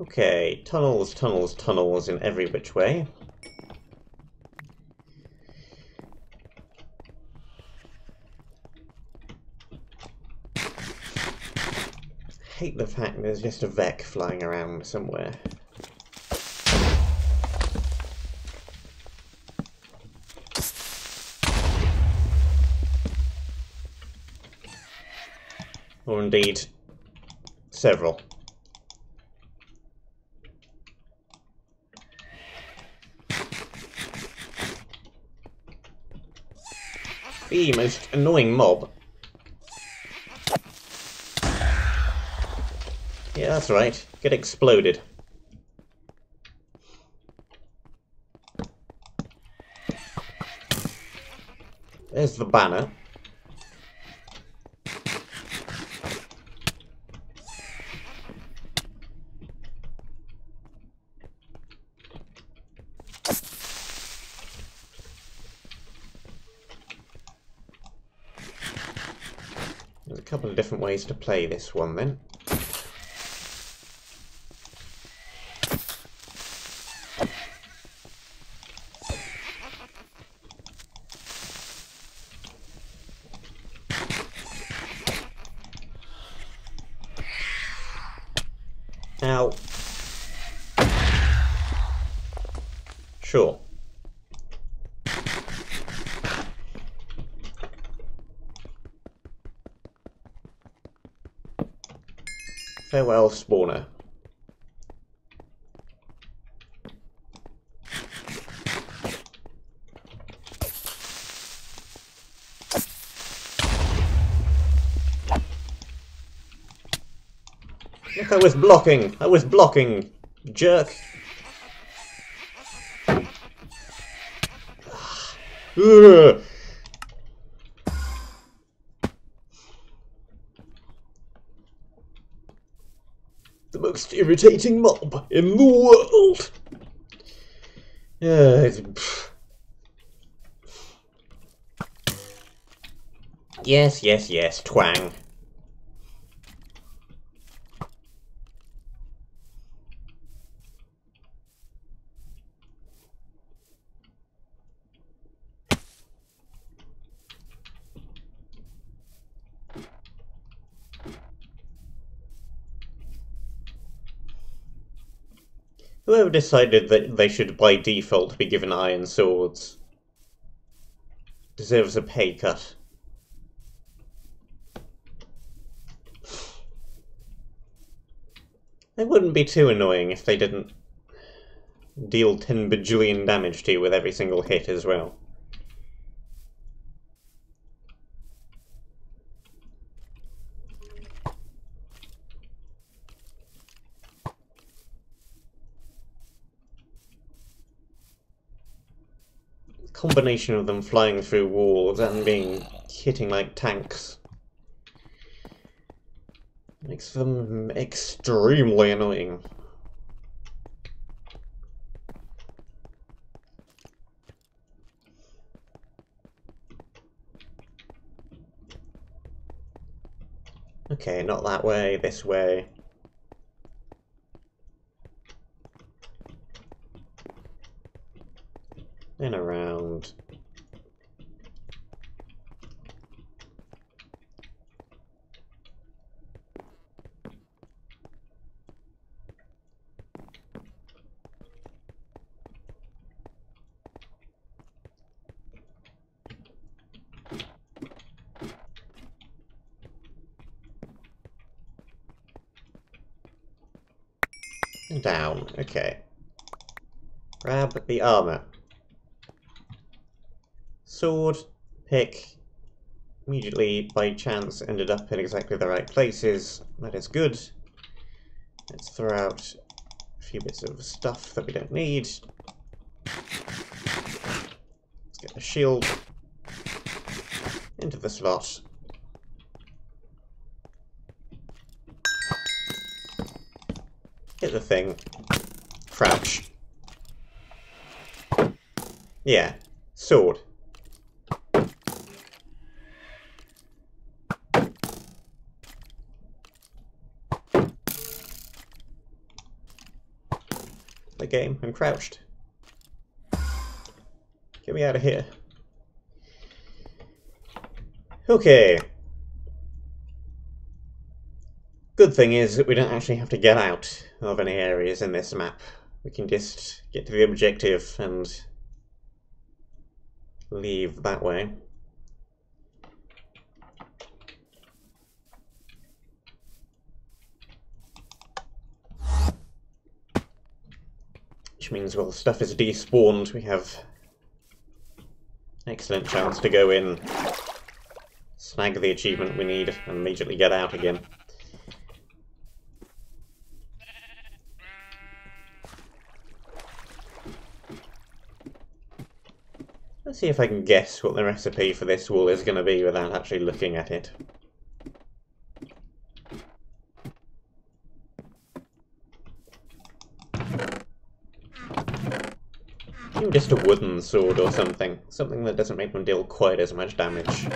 Okay, tunnels, tunnels, tunnels in every which way. I hate the fact there's just a Vec flying around somewhere. Or indeed, several. The most annoying mob. Yeah, that's right. Get exploded. There's the banner. There's a couple of different ways to play this one then. Ow. Sure. Farewell, spawner. Look, I was blocking! I was blocking! Jerk! Ugh. The most irritating mob in the world! Yes, yes, yes, twang. Whoever decided that they should by default be given iron swords deserves a pay cut. It wouldn't be too annoying if they didn't deal 10 bajillion damage to you with every single hit as well. The combination of them flying through walls and hitting like tanks makes them extremely annoying. Okay, not that way, this way. Then around. And down, okay. Grab the armor. Sword, pick, immediately by chance ended up in exactly the right places. That is good. Let's throw out a few bits of stuff that we don't need. Let's get the shield into the slot. Hit the thing. Crouch. Yeah. Sword. The game. I'm crouched. Get me out of here. Okay. Good thing is that we don't actually have to get out of any areas in this map. We can just get to the objective and leave that way. Which means, while stuff is despawned, we have an excellent chance to go in, snag the achievement we need, and immediately get out again. Let's see if I can guess what the recipe for this wool is going to be without actually looking at it. Even just a wooden sword or something. Something that doesn't make them deal quite as much damage.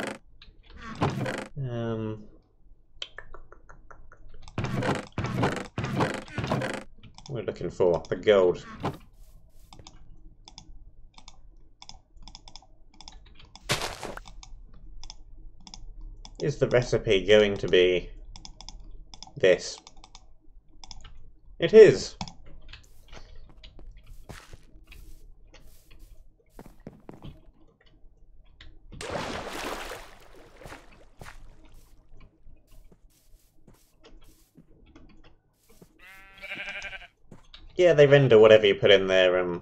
We're looking for the gold. Is the recipe going to be this? It is! Yeah, they render whatever you put in their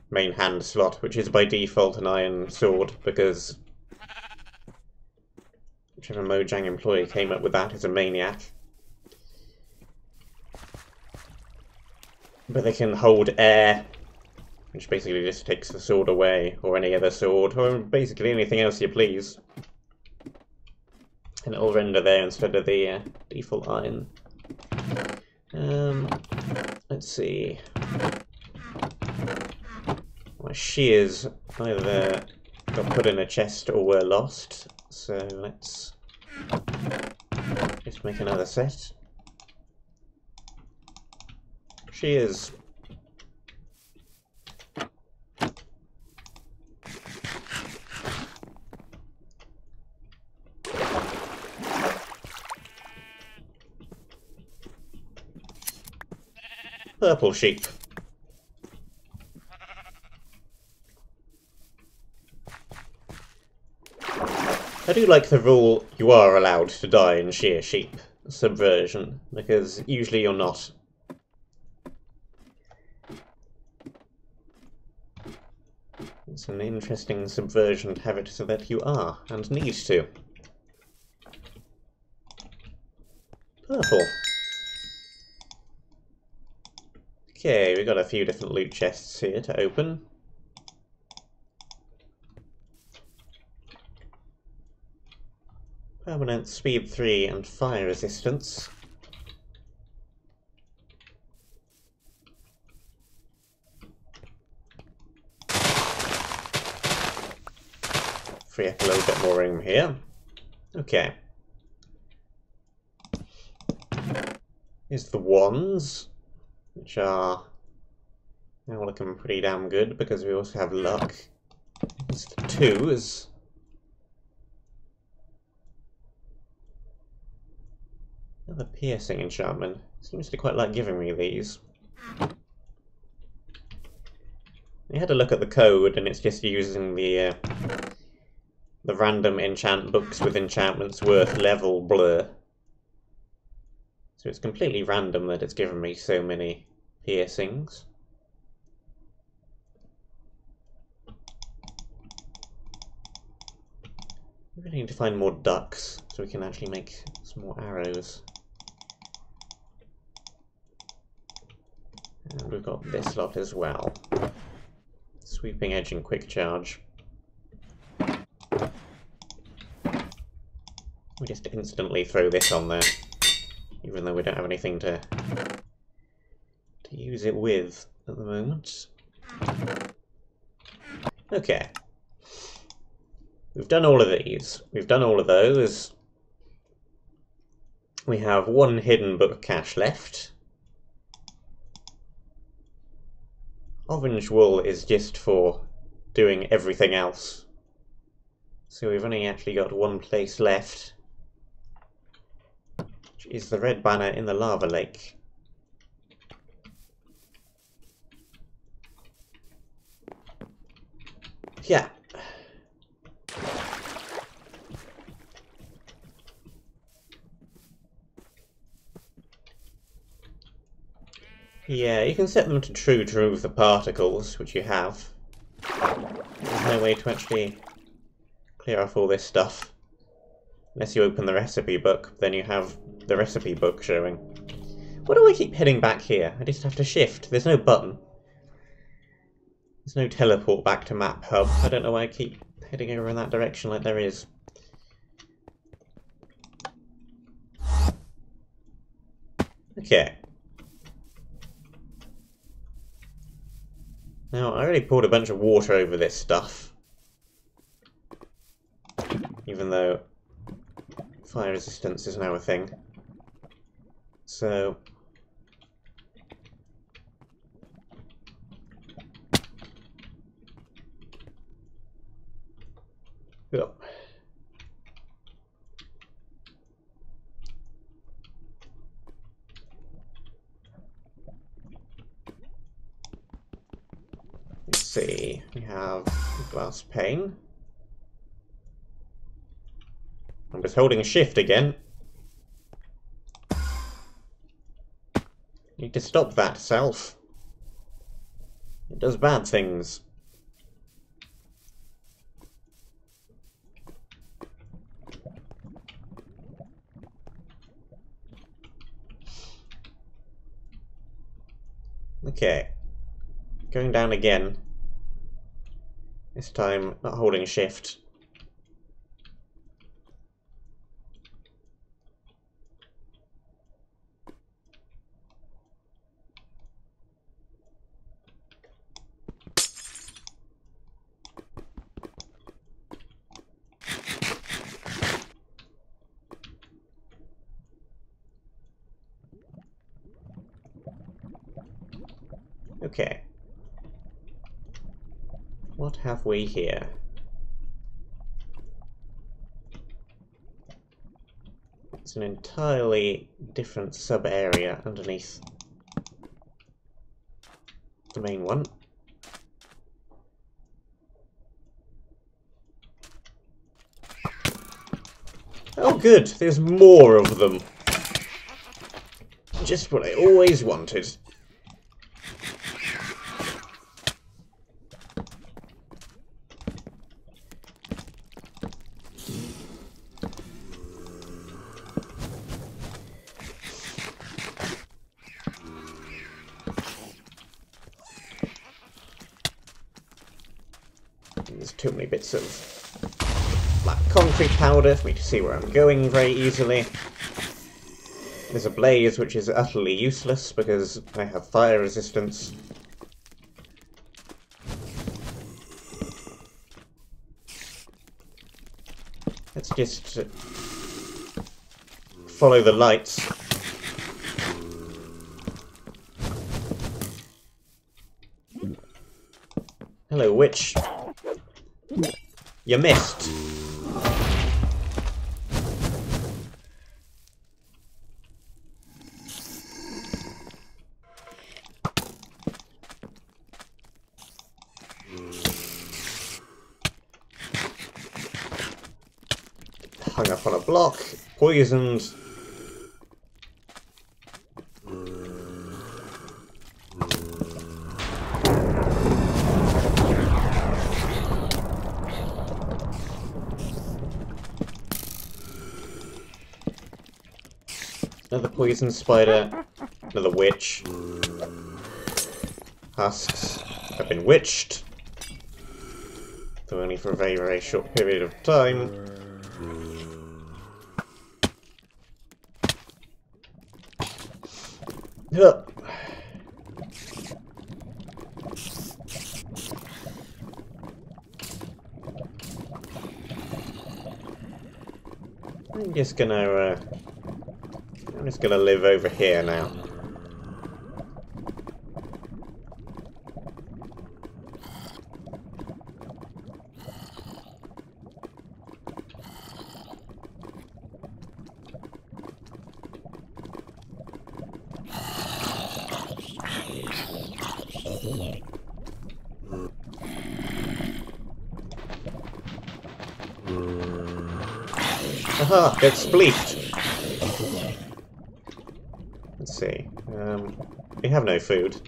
main hand slot, which is by default an iron sword, because whichever Mojang employee came up with that is a maniac. But they can hold air, which basically just takes the sword away, or any other sword, or basically anything else you please. And it'll render there instead of the default iron. Let's see. My shears either got put in a chest or were lost, so let's just make another set. Shears. Purple sheep. I do like the rule you are allowed to die in sheer sheep subversion, because usually you're not. It's an interesting subversion to have it so that you are, and need to. Purple. Okay, we've got a few different loot chests here to open. Permanent speed 3 and fire resistance. Free up a little bit more room here. Okay. Here's the wands, which are now looking pretty damn good because we also have luck. Here's the twos. Another piercing enchantment. Seems to quite like giving me these. I had a look at the code, and it's just using the random enchant books with enchantments worth level blur. So it's completely random that it's given me so many piercings. We really need to find more ducks so we can actually make some more arrows. And we've got this lot as well. Sweeping edge and quick charge. We just instantly throw this on there, even though we don't have anything to use it with at the moment. Okay. We've done all of these. We've done all of those. We have one hidden book cache left. Orange wool is just for doing everything else. So we've only actually got one place left, which is the red banner in the lava lake. Yeah. Yeah, you can set them to true to remove the particles, which you have. There's no way to actually clear off all this stuff. Unless you open the recipe book, then you have the recipe book showing. Why do I keep heading back here? I just have to shift. There's no button. There's no teleport back to map hub. I don't know why I keep heading over in that direction like there is. Okay. Now, I already poured a bunch of water over this stuff. Even though fire resistance is now a thing. So... yeah. Let's see, we have glass pane. I'm just holding shift again. Need to stop that, self. It does bad things. Okay. Going down again. This time, not holding shift. Okay. What have we here? It's an entirely different sub-area underneath the main one. Oh good, there's more of them. Just what I always wanted. There's too many bits of black concrete powder for me to see where I'm going very easily. There's a blaze which is utterly useless because I have fire resistance. Let's just follow the lights. Hello, witch. You missed. Hung up on a block, poisoned. Another poison spider, another witch. Husks have been witched, though only for a very, very short period of time. I'm just gonna live over here now. Aha! It's spleefed! Let's see. We have no food.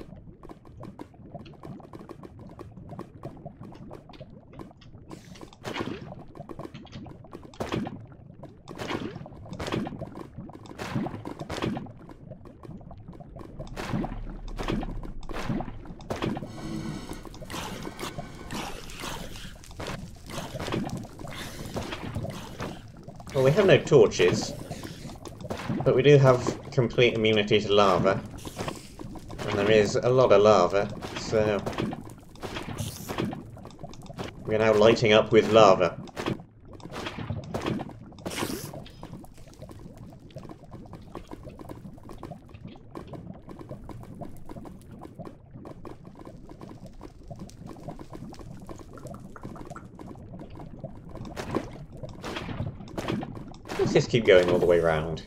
Well, we have no torches, but we do have complete immunity to lava, and there is a lot of lava, so we're now lighting up with lava. Let's just keep going all the way round.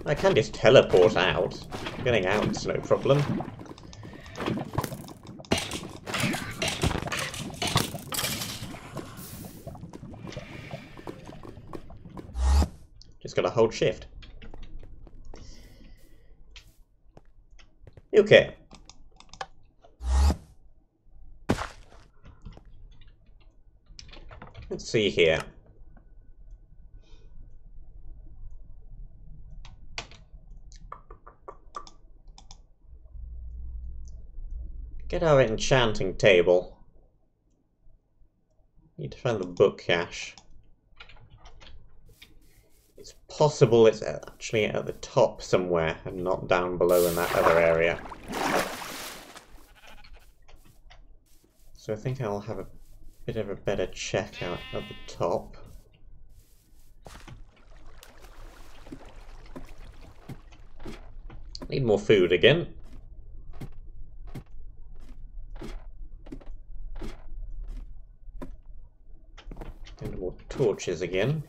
I can just teleport out. Getting out's no problem. Just gotta hold shift. Okay. Let's see here. Get our enchanting table. Need to find the book cache. It's possible it's actually at the top somewhere and not down below in that other area. So I think I'll have a bit of a better check out at the top. Need more food again. And more torches again.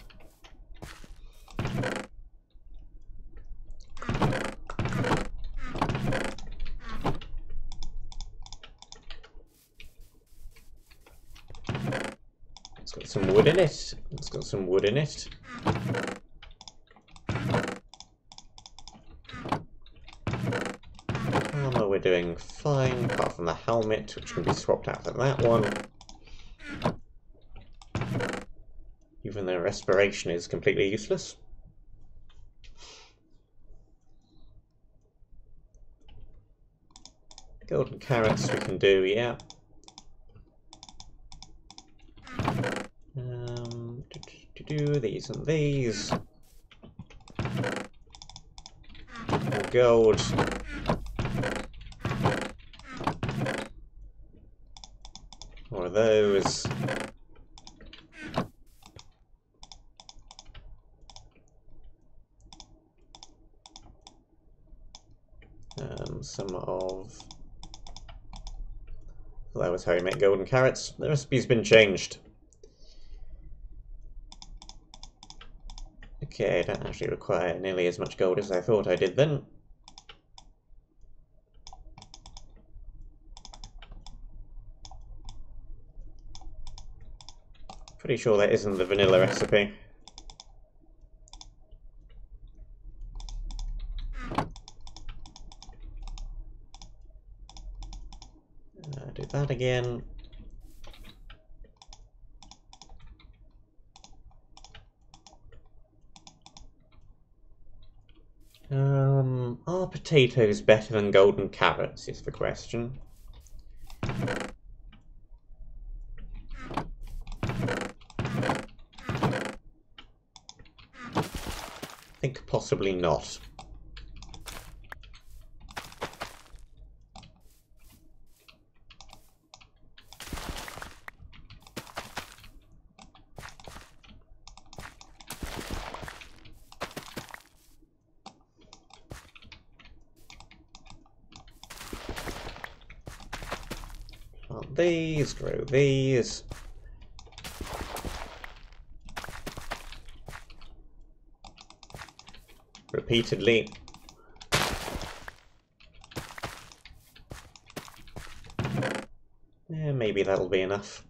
It's got some wood in it. It's got some wood in it. Armor, we're doing fine, apart from the helmet, which can be swapped out for that one. Even though respiration is completely useless. Golden carrots we can do, yeah. These and these. More gold. More of those. Some of... Well, that was how you make golden carrots. The recipe's been changed. Okay, I don't actually require nearly as much gold as I thought I did then. Pretty sure that isn't the vanilla recipe. Do that again. Are potatoes better than golden carrots, is the question. I think possibly not. Plant these, grow these. Repeatedly. Yeah, maybe that'll be enough.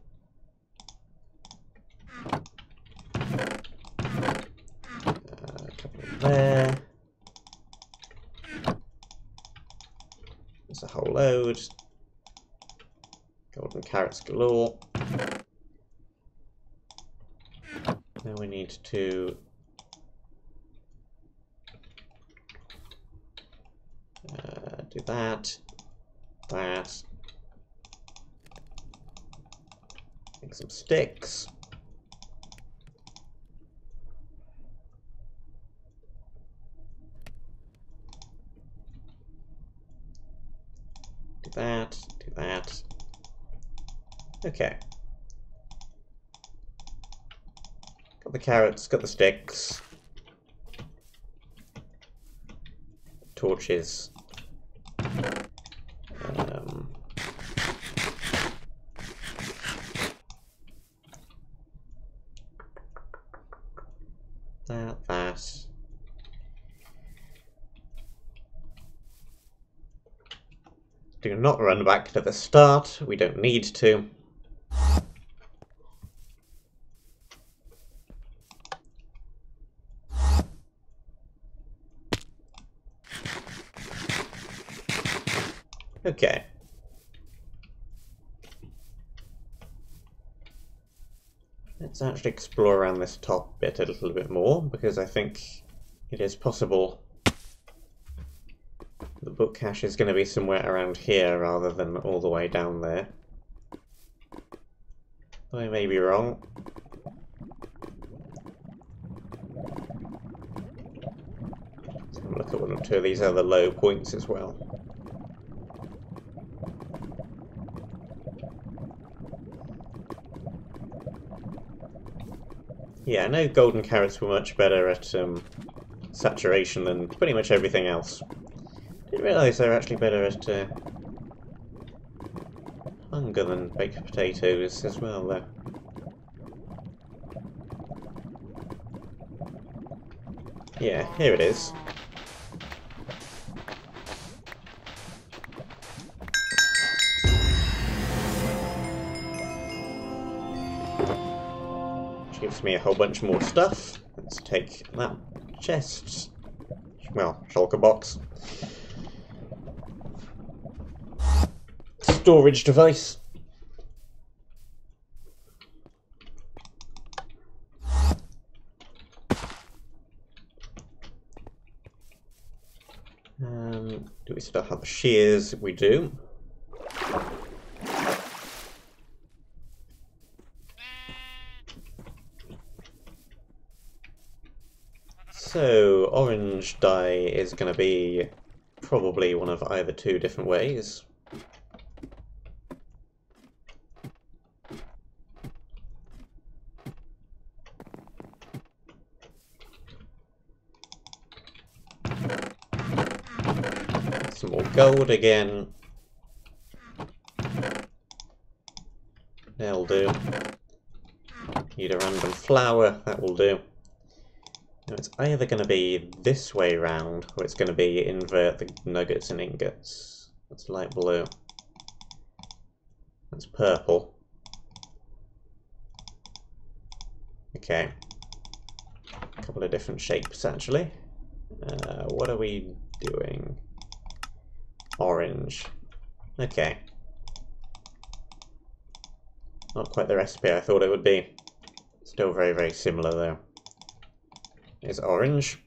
A couple there. There's a whole load. Golden carrots galore. Now we need to do that, make some sticks. Do that, do that. Okay. Got the carrots, got the sticks. Torches. That. Do not run back to the start. We don't need to. Okay. Let's actually explore around this top bit a little bit more, because I think it is possible the book cache is going to be somewhere around here rather than all the way down there. I may be wrong. Let's have a look at one or two of these other low points as well. Yeah, I know golden carrots were much better at saturation than pretty much everything else. Didn't realise they were actually better at hunger than baked potatoes as well, though. Yeah, here it is. Which gives me a whole bunch more stuff. Let's take that chest. Well, shulker box. Storage device. Do we still have the shears? We do. So, orange dye is going to be probably one of either two different ways. Some more gold again. That'll do. Need a random flower, that will do. Now it's either going to be this way round, or it's going to be invert the nuggets and ingots. That's light blue. That's purple. Okay. A couple of different shapes actually. What are we doing? Orange. Okay. Not quite the recipe I thought it would be. Still very, very similar though. Here's orange.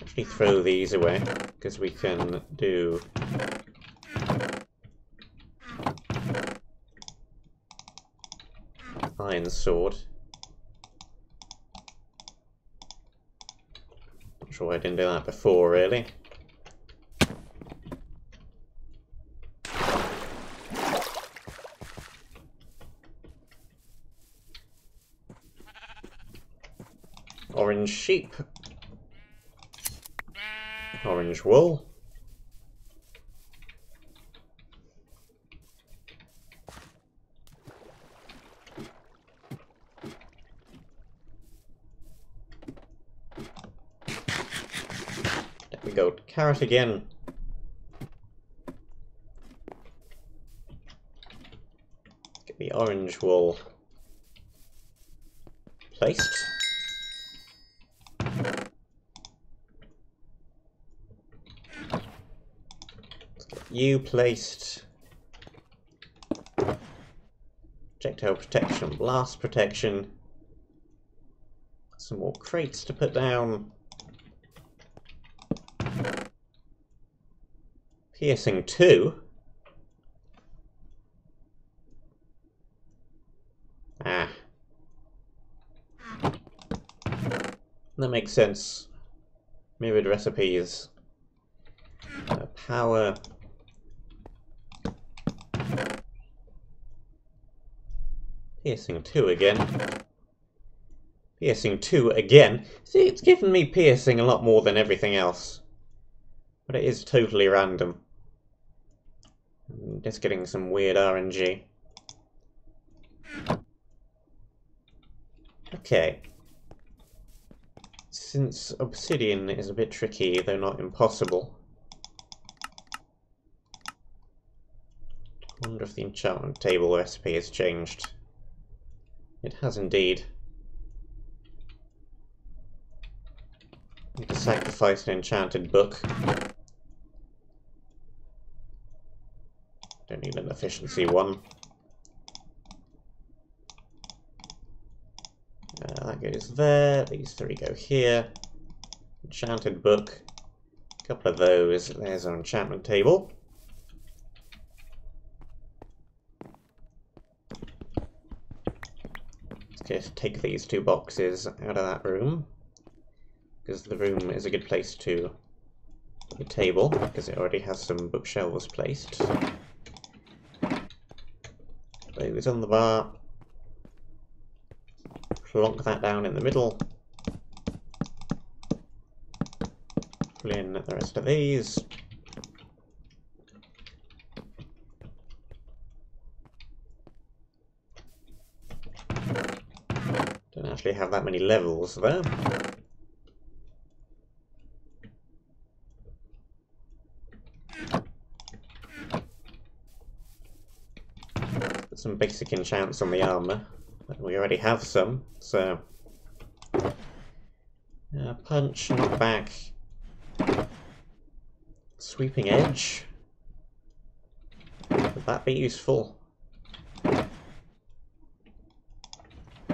Actually throw these away, because we can do iron sword. Not sure why I didn't do that before, really. Orange sheep. Orange wool. There we go. Carrot again. Get the orange wool placed. You placed. Projectile protection, blast protection. Some more crates to put down. Piercing 2. Ah. That makes sense. Mirrored recipes. Power. Piercing 2 again. Piercing 2 again. See, it's given me piercing a lot more than everything else. But it is totally random. I'm just getting some weird RNG. Okay. Since obsidian is a bit tricky, though not impossible. I wonder if the enchantment table recipe has changed. It has indeed. Need to sacrifice an enchanted book. Don't need an efficiency one. That goes there, these three go here. Enchanted book, a couple of those, there's our enchantment table. Let's just take these two boxes out of that room, because the room is a good place to put the table, because it already has some bookshelves placed. Those on the bar. Plonk that down in the middle. Fill in the rest of these. Don't actually have that many levels there. Put some basic enchants on the armor. We already have some, so punch, knockback, sweeping edge. Would that be useful?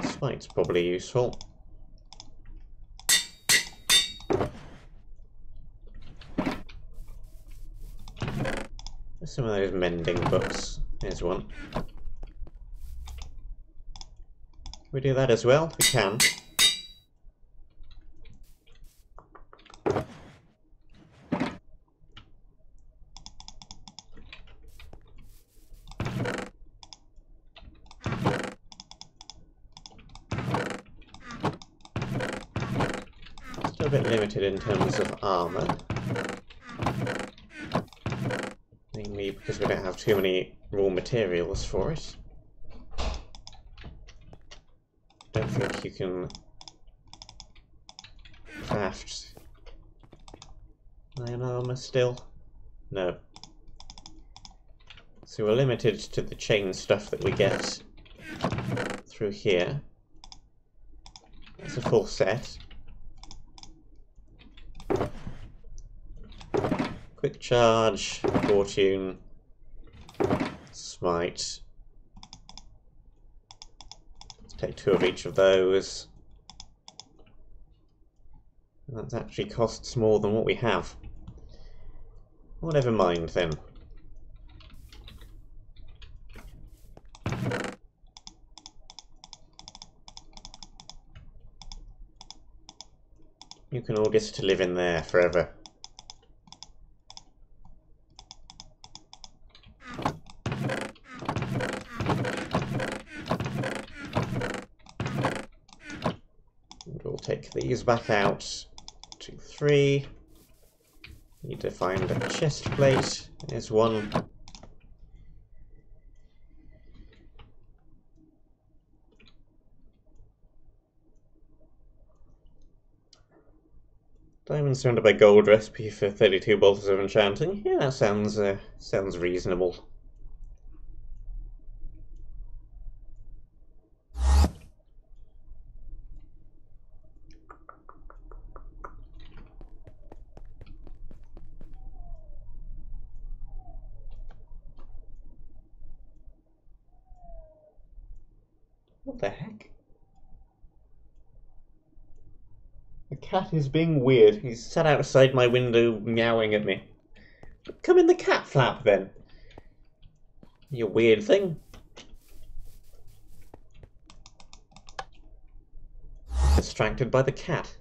Smite's probably useful. There's some of those mending books. Here's one. We do that as well? We can. Still a bit limited in terms of armor. Mainly because we don't have too many raw materials for it. I don't think you can craft iron armor still. No. So we're limited to the chain stuff that we get through here. That's a full set. Quick charge, fortune, smite. Take two of each of those. That actually costs more than what we have. Well, never mind then. You can all just live in there forever. Take these back out. 2, 3. Need to find a chest plate. There's one. Diamond surrounded by gold recipe for 32 bolts of enchanting. Yeah, that sounds reasonable. What the heck? The cat is being weird. He's sat outside my window meowing at me. Come in the cat flap then. You weird thing. Distracted by the cat.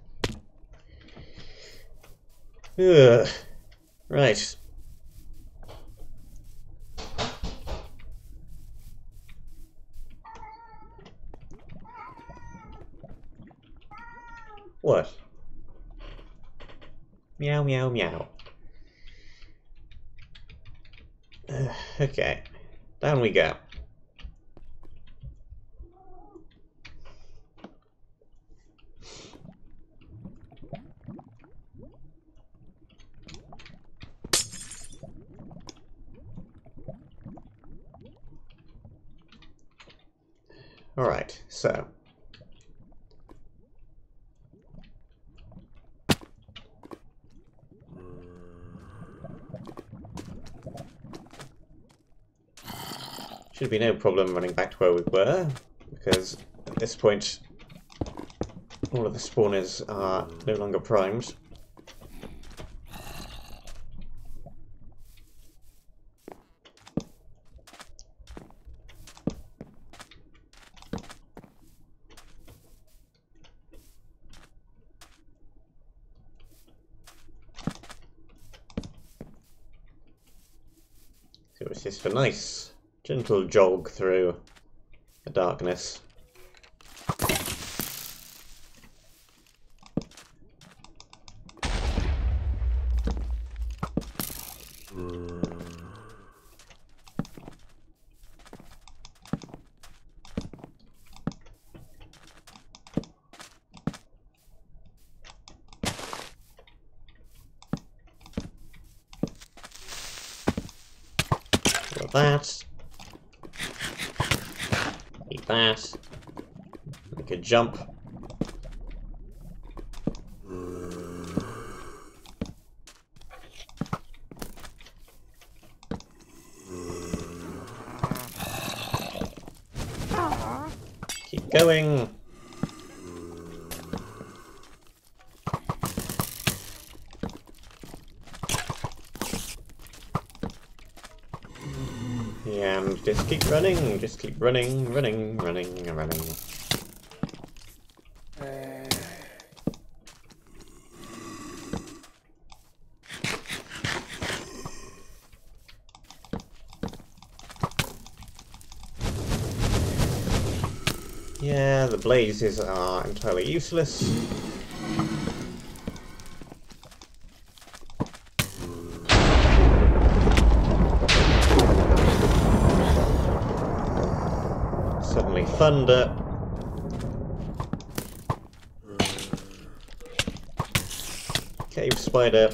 Ugh. Right. What? Meow, meow, meow. Okay, down we go. All right, so. Should be no problem running back to where we were, because at this point all of the spawners are no longer primed. So it's just a nice, gentle jog through the darkness. That. Eat that. Make a jump. Keep going. And just keep running, running. Yeah, the blazes are entirely useless. Suddenly thunder. Cave spider.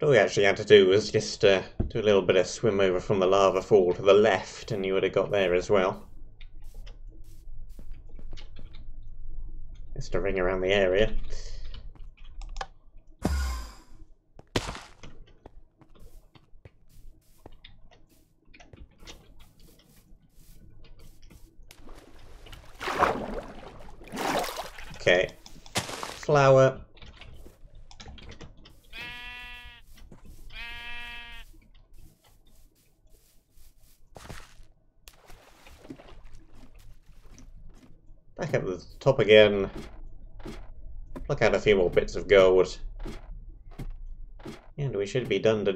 All we actually had to do was just do a little bit of swim over from the lava fall to the left, and you would have got there as well. Just to ring around the area. Okay. Flower. Back up the top again. Pluck out a few more bits of gold. And we should be done.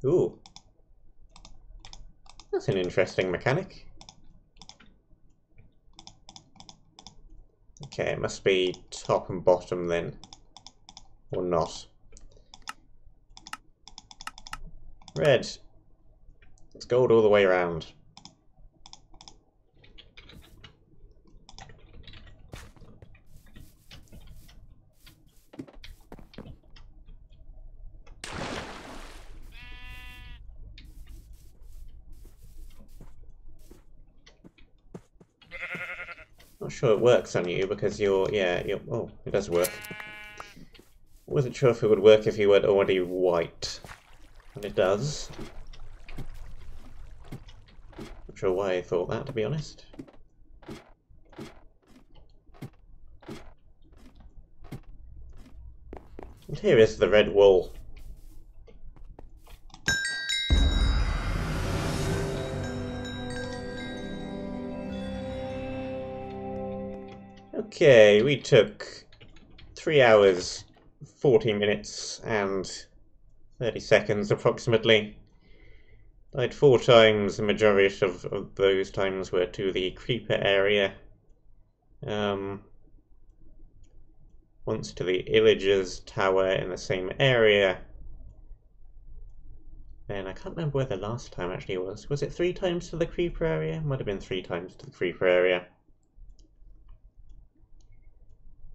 Ooh. That's an interesting mechanic. Okay, it must be top and bottom then. Or not. Red. It's gold all the way around. Not sure it works on you because you're oh, it does work. Wasn't sure if it would work if you were already white. And it does. Not sure why I thought that, to be honest. And here is the red wool. Okay, we took 3 hours, 40 minutes and 30 seconds approximately. Died 4 times, the majority of those times were to the creeper area. Once to the Illager's tower in the same area. And I can't remember where the last time actually was. Was it 3 times to the creeper area? Might have been 3 times to the creeper area.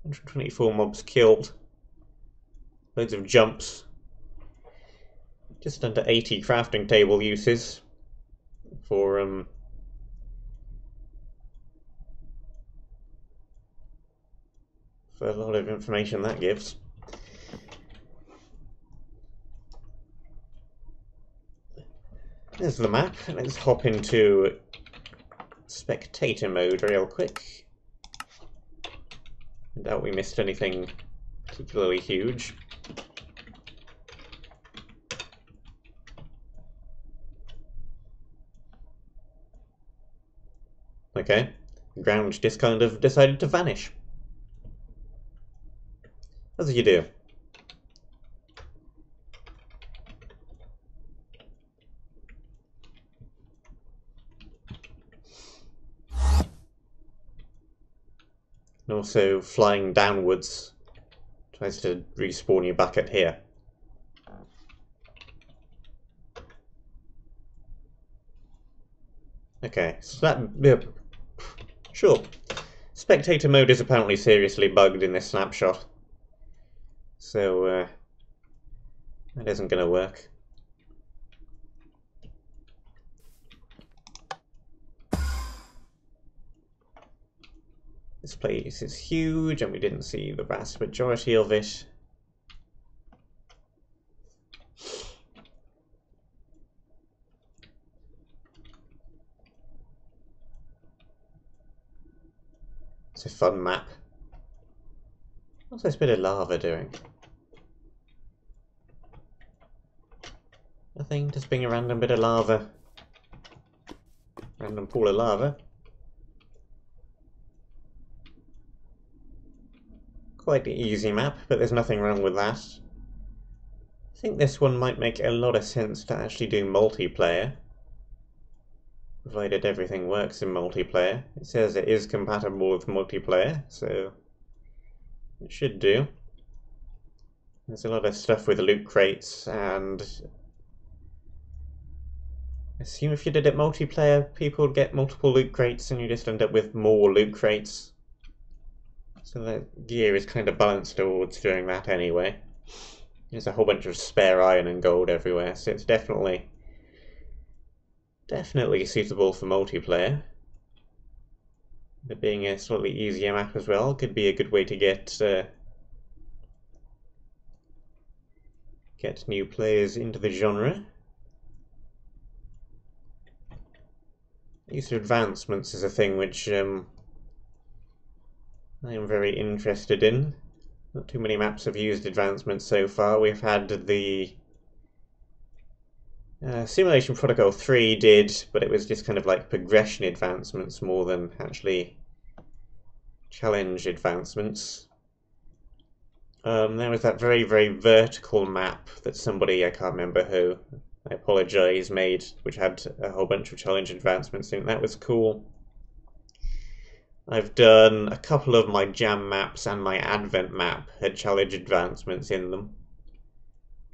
124 mobs killed. Loads of jumps. just under 80 crafting table uses for a lot of information that gives. There's the map. Let's hop into spectator mode real quick. I doubt we missed anything particularly huge. Okay, the ground just kind of decided to vanish. As you do. And also, flying downwards tries to respawn you back at here. Okay, so that... Sure. Spectator mode is apparently seriously bugged in this snapshot. So, that isn't going to work. This place is huge, and we didn't see the vast majority of it. It's a fun map. What's this bit of lava doing? Nothing, just being a random bit of lava. Random pool of lava. Quite an easy map, but there's nothing wrong with that. I think this one might make a lot of sense to actually do multiplayer, provided everything works in multiplayer. It says it is compatible with multiplayer, so it should do. There's a lot of stuff with loot crates, and I assume if you did it multiplayer, people would get multiple loot crates and you just end up with more loot crates. So the gear is kind of balanced towards doing that anyway. There's a whole bunch of spare iron and gold everywhere, so it's definitely suitable for multiplayer. But being a slightly easier map as well could be a good way to get new players into the genre. Use of advancements is a thing which I am very interested in. Not too many maps have used advancements so far. We've had the Simulation Protocol 3 did, but it was just kind of like progression advancements more than actually challenge advancements. There was that very, very vertical map that somebody, I can't remember who, I apologise, made, which had a whole bunch of challenge advancements in it. That was cool. I've done a couple of my jam maps, and my advent map had challenge advancements in them.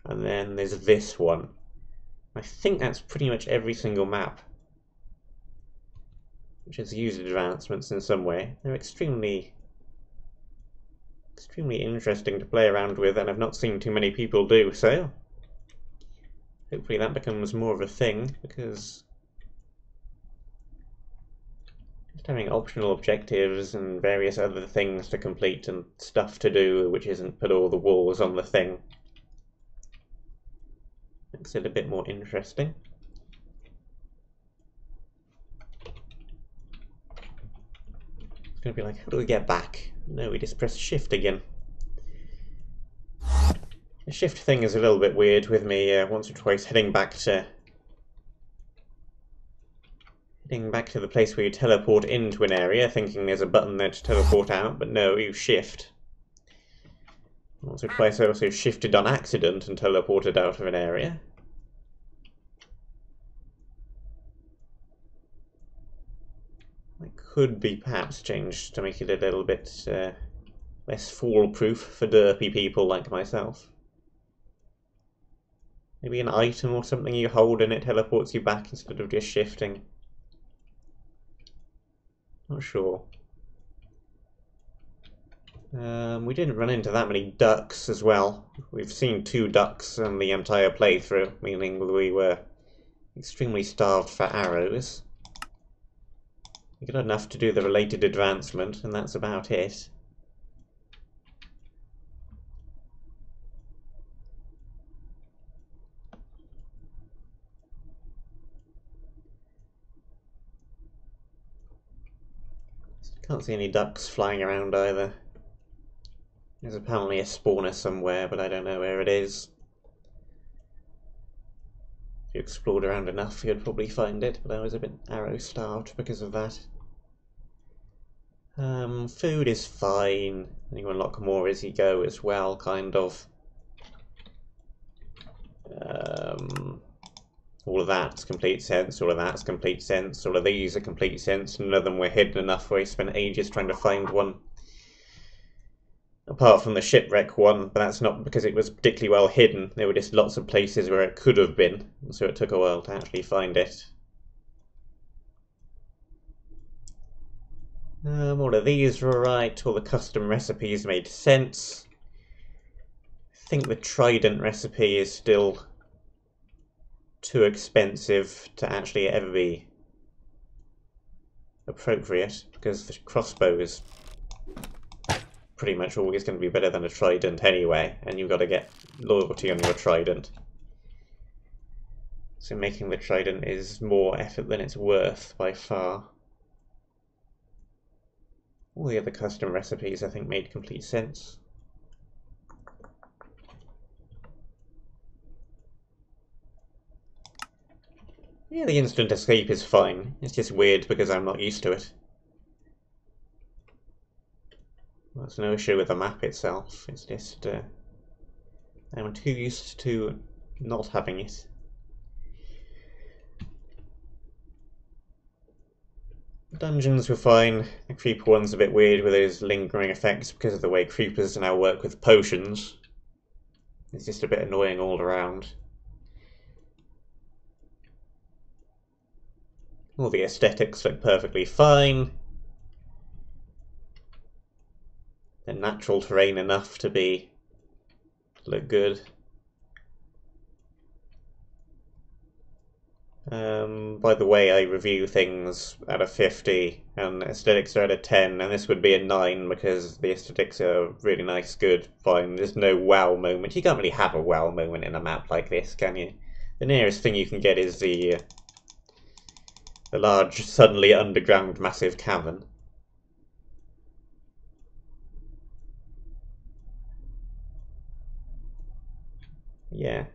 And then there's this one. I think that's pretty much every single map which has used advancements in some way. They're extremely interesting to play around with, and I've not seen too many people do so. Hopefully that becomes more of a thing, because just having optional objectives and various other things to complete and stuff to do which isn't put all the walls on the thing makes it a bit more interesting. It's going to be like, how do we get back? No, we just press shift again. The shift thing is a little bit weird with me once or twice heading back to the place where you teleport into an area, thinking there's a button there to teleport out, but no, you shift. Once or twice I also shifted on accident and teleported out of an area. That could be perhaps changed to make it a little bit less foolproof for derpy people like myself. Maybe an item or something you hold and it teleports you back instead of just shifting. Not sure. We didn't run into that many ducks as well. We've seen 2 ducks in the entire playthrough, meaning we were extremely starved for arrows. We got enough to do the related advancement, and that's about it. Can't see any ducks flying around either. There's apparently a spawner somewhere, but I don't know where it is. If you explored around enough, you'd probably find it, but I was a bit arrow-starved because of that. Food is fine. You unlock more as you go as well, kind of. All of that's complete sense, all of that's complete sense, all of these are complete sense, none of them were hidden enough where I spent ages trying to find one. Apart from the shipwreck one, but that's not because it was particularly well hidden. There were just lots of places where it could have been, so it took a while to actually find it. All of these were right, all the custom recipes made sense. I think the trident recipe is still too expensive to actually ever be appropriate, because the crossbow is pretty much always going to be better than a trident anyway, and you've got to get loyalty on your trident. So making the trident is more effort than it's worth by far. All the other custom recipes I think made complete sense. Yeah, the instant escape is fine. It's just weird because I'm not used to it. There's no issue with the map itself. It's just I'm too used to not having it. Dungeons were fine. The creeper one's a bit weird with those lingering effects because of the way creepers now work with potions. It's just a bit annoying all around. All the aesthetics look perfectly fine. They're natural terrain enough to look good. By the way, I review things out of 50 and aesthetics are out of 10, and this would be a 9 because the aesthetics are really nice, good, fine. There's no wow moment. You can't really have a wow moment in a map like this, can you? The nearest thing you can get is the large, suddenly underground massive cavern. Yeah.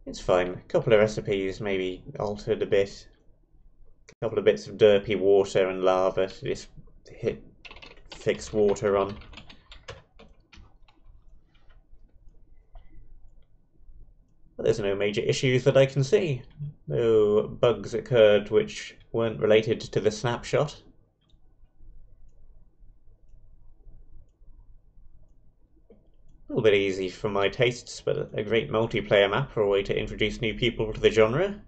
It's fine. A couple of recipes maybe altered a bit. A couple of bits of derpy water and lava to just fix water on. But there's no major issues that I can see. No bugs occurred which weren't related to the snapshot. A little bit easy for my tastes, but a great multiplayer map or a way to introduce new people to the genre.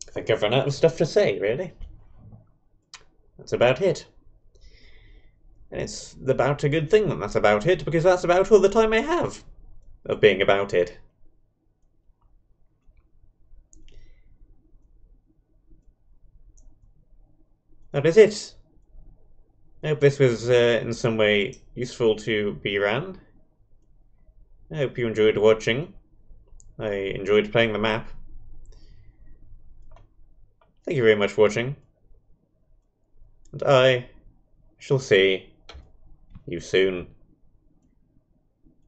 I think I've run out of stuff to say, really. That's about it. And it's about a good thing that that's about it, because that's about all the time I have of being about it. That is it. I hope this was in some way useful to bRanN. I hope you enjoyed watching. I enjoyed playing the map. Thank you very much for watching. And I shall see you soon.